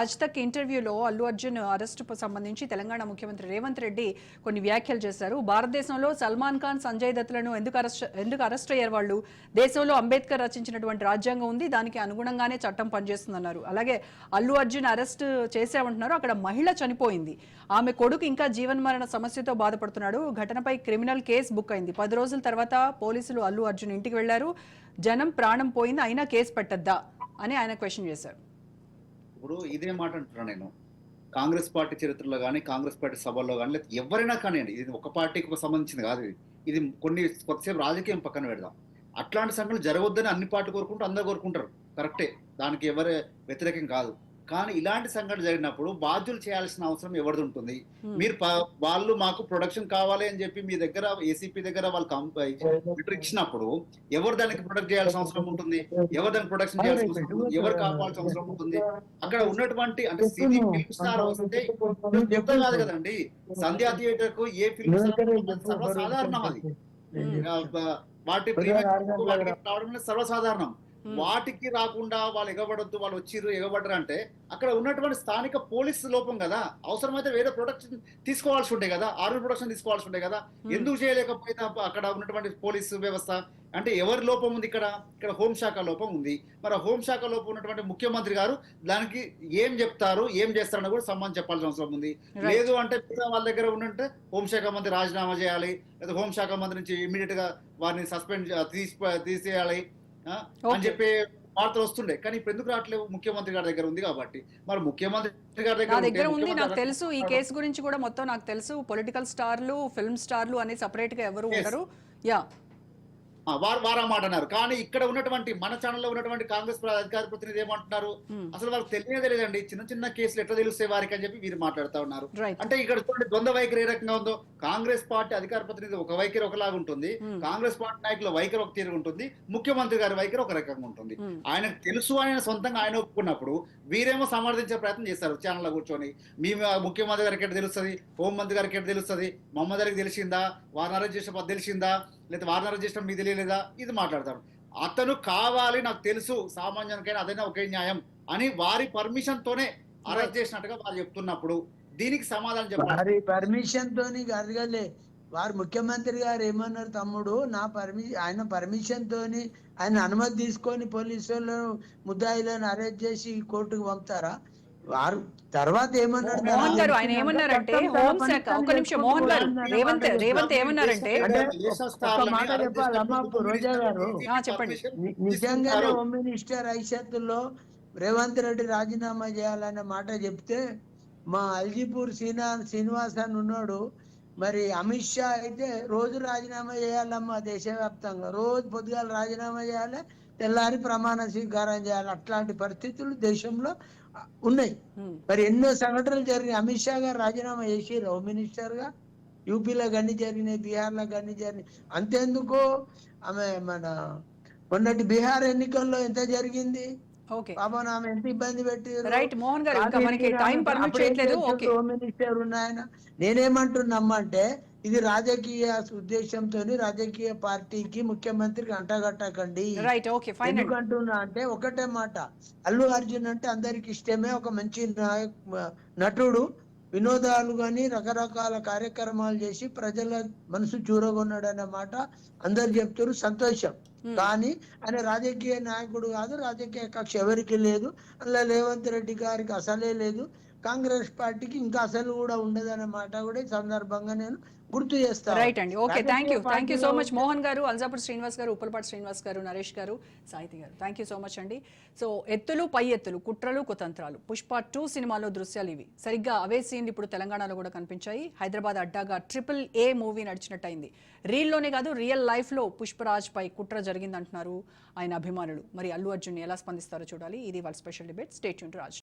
ఆజ్ తక్ ఇంటర్వ్యూలో అల్లు అర్జున్ అరెస్ట్ సంబంధించి తెలంగాణ ముఖ్యమంత్రి రేవంత్ రెడ్డి కొన్ని వ్యాఖ్యలు చేశారు. భారతదేశంలో సల్మాన్ ఖాన్, సంజయ్ దత్లను ఎందుకు అరెస్ట్ అయ్యారు? వాళ్ళు దేశంలో అంబేద్కర్ రచించినటువంటి రాజ్యాంగం ఉంది, దానికి అనుగుణంగానే చట్టం పనిచేస్తుందన్నారు. అలాగే అల్లు అర్జున్ అరెస్ట్ చేసామంటున్నారు, అక్కడ మహిళ చనిపోయింది, ఆమె కొడుకు ఇంకా జీవన్మరణ సమస్యతో బాధపడుతున్నాడు, ఘటనపై క్రిమినల్ కేసు బుక్ అయింది, 10 రోజుల తర్వాత పోలీసులు అల్లు అర్జున్ ఇంటికి వెళ్లారు, జనం ప్రాణం పోయింది, అయినా కేసు పెట్టద్దా అని ఆయన క్వశ్చన్ చేశారు.
ఇప్పుడు ఇదే మాట అంటున్నా నేను, కాంగ్రెస్ పార్టీ చరిత్రలో కానీ, కాంగ్రెస్ పార్టీ సభల్లో కానీ, లేదా ఎవరైనా కానివ్వండి, ఇది ఒక పార్టీకి సంబంధించింది కాదు. ఇది కొద్దిసేపు రాజకీయం పక్కన పెడదాం. అట్లాంటి సంఘటనలు జరగవద్దని అన్ని పార్టీ కోరుకుంటూ అందరు కోరుకుంటారు, కరెక్టే, దానికి ఎవరు వ్యతిరేకం కాదు. కానీ ఇలాంటి సంఘటన జరిగినప్పుడు బాధ్యులు చేయాల్సిన అవసరం ఎవరిది ఉంటుంది? మీరు వాళ్ళు మాకు ప్రొడక్షన్ కావాలి అని చెప్పి మీ దగ్గర ఏసీపీ దగ్గర వాళ్ళు ఇచ్చినప్పుడు ఎవరు దానికి ప్రొడక్ట్ చేయాల్సిన అవసరం ఉంటుంది? ఎవరు దానికి ప్రొడక్షన్ చేయాల్సిన అవసరం ఉంటుంది? ఎవరు కావాల్సిన అవసరం ఉంటుంది? అక్కడ ఉన్నటువంటి అంటే సినీ ఫిల్మ్ స్టార్ వస్తే చెప్తా కాదు కదండి. సంధ్యా థియేటర్ కు ఏ ఫిల్మ్ స్టార్ సర్వసాధారణం, అది వాటి రావడం సర్వసాధారణం. వాటికి రాకుండా వాళ్ళు ఎగబడొద్దు, వాళ్ళు ఎగబడరు అంటే అక్కడ ఉన్నటువంటి స్థానిక పోలీసు లోపం కదా. అవసరమైతే వేరే ప్రొడక్షన్ తీసుకోవాల్సి ఉంటాయి కదా, ఆర్మీ ప్రొడక్షన్ తీసుకోవాల్సి ఉంటాయి కదా. ఎందుకు చేయలేకపోయినా అక్కడ ఉన్నటువంటి పోలీసు వ్యవస్థ అంటే ఎవరి లోపం ఉంది? ఇక్కడ హోంశాఖ లోపం ఉంది. మరి హోంశాఖ లోపం ఉన్నటువంటి ముఖ్యమంత్రి గారు దానికి ఏం చెప్తారు, ఏం చేస్తారని కూడా సమాధానం చెప్పాల్సిన అవసరం ఉంది. లేదు అంటే వాళ్ళ దగ్గర ఉన్నట్టే హోంశాఖ మంత్రి రాజీనామా చేయాలి, లేదా హోంశాఖ మంత్రి నుంచి ఇమీడియట్ గా వారిని సస్పెండ్ తీసేయాలి అని చెప్పి వార్తలు వస్తుండే. కానీ ఇప్పుడు ఎందుకు రావట్లేవు? ముఖ్యమంత్రి గారి దగ్గర ఉంది కాబట్టి. మరి ముఖ్యమంత్రి గారి
దగ్గర ఉంది, నాకు తెలుసు. ఈ కేసు గురించి కూడా మొత్తం నాకు తెలుసు. పొలిటికల్ స్టార్లు, ఫిల్మ్ స్టార్లు అని సపరేట్ గా ఎవరు ఉండరు.
వారా మాట అన్నారు. కానీ ఇక్కడ ఉన్నటువంటి మన ఛానల్లో ఉన్నటువంటి కాంగ్రెస్ అధికార ప్రతినిధి ఏమంటున్నారు? అసలు వాళ్ళకి తెలియదే లేదండి, చిన్న చిన్న కేసులు ఎట్లా తెలుస్తాయి వారికి అని చెప్పి వీరు మాట్లాడుతూ ఉన్నారు. అంటే ఇక్కడ చూడండి, ద్వంద్వ వైఖరి ఏ రకంగా ఉందో. కాంగ్రెస్ పార్టీ అధికార ప్రతినిధి ఒక వైఖరి ఒకలాగా ఉంటుంది, కాంగ్రెస్ పార్టీ నాయకుల వైఖరి ఒక తీరు ఉంటుంది, ముఖ్యమంత్రి గారి వైఖరి ఒక రకంగా ఉంటుంది. ఆయనకు తెలుసు, ఆయన సొంతంగా ఆయన ఒప్పుకున్నప్పుడు వీరేమో సమర్థించే ప్రయత్నం చేస్తారు ఛానల్లో కూర్చొని. మీ ముఖ్యమంత్రి గారికి ఎట్లా తెలుస్తుంది, హోంమంత్రి గారికి ఎట్లా తెలుస్తుంది, మహమ్మద్ అలీకి తెలిసిందా, వారిని అరెస్ట్ చేసిన తెలిసిందా, లేదా వారిని అరెస్ట్ చేసిన మీకు తెలియలేదా, ఇది మాట్లాడతారు. అతను కావాలి, నాకు తెలుసు, సామాన్యానికైనా అదైనా ఒకే న్యాయం అని వారి పర్మిషన్ తోనే అరెస్ట్ చేసినట్టుగా వారు చెప్తున్నప్పుడు దీనికి సమాధానం చెప్పాలి.
పర్మిషన్ తోని అడగలే. వారు ముఖ్యమంత్రి గారు ఏమన్నారు, తమ్ముడు ఆయన పర్మిషన్ తోని, ఆయన అనుమతి తీసుకొని పోలీసులు ముద్దాయిలను అరెస్ట్ చేసి కోర్టుకు పంపుతారా? వారు తర్వాత ఏమన్నారు
మోహన్ గారు, ఆయన ఏమన్నారంటే హోంశాఖ, ఒక నిమిషం మోహన్ గారు, రేవంత్ ఏమన్నారంటే,
రోజా గారు
చెప్పండి.
నిజంగానే హోమ్ మినిస్టర్ ఐషత్తులో రేవంత్ రెడ్డి రాజీనామా చేయాలనే మాట చెప్తే మా అల్జీపూర్ శ్రీనివాస్ అని ఉన్నాడు, మరి అమిత్ షా అయితే రోజు రాజీనామా చేయాలమ్మా, దేశవ్యాప్తంగా రోజు పొద్దుగాల రాజీనామా చేయాలి, తెల్లారి ప్రమాణ స్వీకారం చేయాలి. అట్లాంటి పరిస్థితులు దేశంలో ఉన్నాయి. మరి ఎన్నో సంఘటనలు జరిగినాయి. అమిత్ షా గారు రాజీనామా చేసి హోమ్ మినిస్టర్ గా యూపీలో గన్ని జరిగినాయి, బీహార్లో గన్ని జరిగినాయి. అంతేందుకు ఆమె మన మొన్నటి బీహార్ ఎన్నికల్లో ఎంత జరిగింది
ఓకే
పాపం, ఆమె ఎంత ఇబ్బంది పెట్టి
రైట్ మోహన్ గారు, ఇంకా మనకి టైం పర్మిట్ చేయట్లేదు. ఓకే
హోమ్ మినిస్టర్ ఉన్నాయన. నేనేమంటున్నామంటే ఇది రాజకీయ ఉద్దేశంతో రాజకీయ పార్టీకి ముఖ్యమంత్రికి అంటగట్టకండి.
రైట్ ఓకే ఫైన్ అండి.
ఎందుకంటున్నా అంటే ఒకటే మాట, అల్లు అర్జున్ అంటే అందరికి ఇష్టమే, ఒక మంచి నటుడు, వినోదాలు గాని రకరకాల కార్యక్రమాలు చేసి ప్రజల మనసు చూరగొన్నాడు అనే మాట అందరు చెప్తారు, సంతోషం. కానీ ఆయన రాజకీయ నాయకుడు కాదు, రాజకీయ కక్ష ఎవరికి లేదు. అలా రేవంత్ రెడ్డి గారికి అసలే లేదు, కాంగ్రెస్ పార్టీకి ఇంకా అసలు కూడా ఉండదనే మాట కూడా ఈ సందర్భంగా నేను గుర్తు చేస్తాను.
రైట్ అండి, okay thank you so much Mohan గారు, అల్జాపూర్ శ్రీనివాస్ గారు, ఉప్పలపాటి శ్రీనివాస్ గారు, నరేష్ గారు, సాహితి గారు, థ్యాంక్ యూ సో మచ్ అండి. సో ఎత్తులు పై ఎత్తులు, కుట్రలు కుతంత్రాలు, పుష్ప 2 సినిమాలో దృశ్యాలు ఇవి. సరిగ్గా అవే సీన్లు ఇప్పుడు తెలంగాణలో కూడా కనిపించాయి. హైదరాబాద్ అడ్డాగా AAA మూవీ నడిచినట్టయింది. రీల్లోనే కాదు, రియల్ లైఫ్లో పుష్పరాజ్ పై కుట్ర జరిగిందంటున్నారు ఆయన అభిమానులు. మరి అల్లు అర్జున్ ఎలా స్పందిస్తారో చూడాలి. ఇది వాళ్ళ special debate. Stay tuned Raj.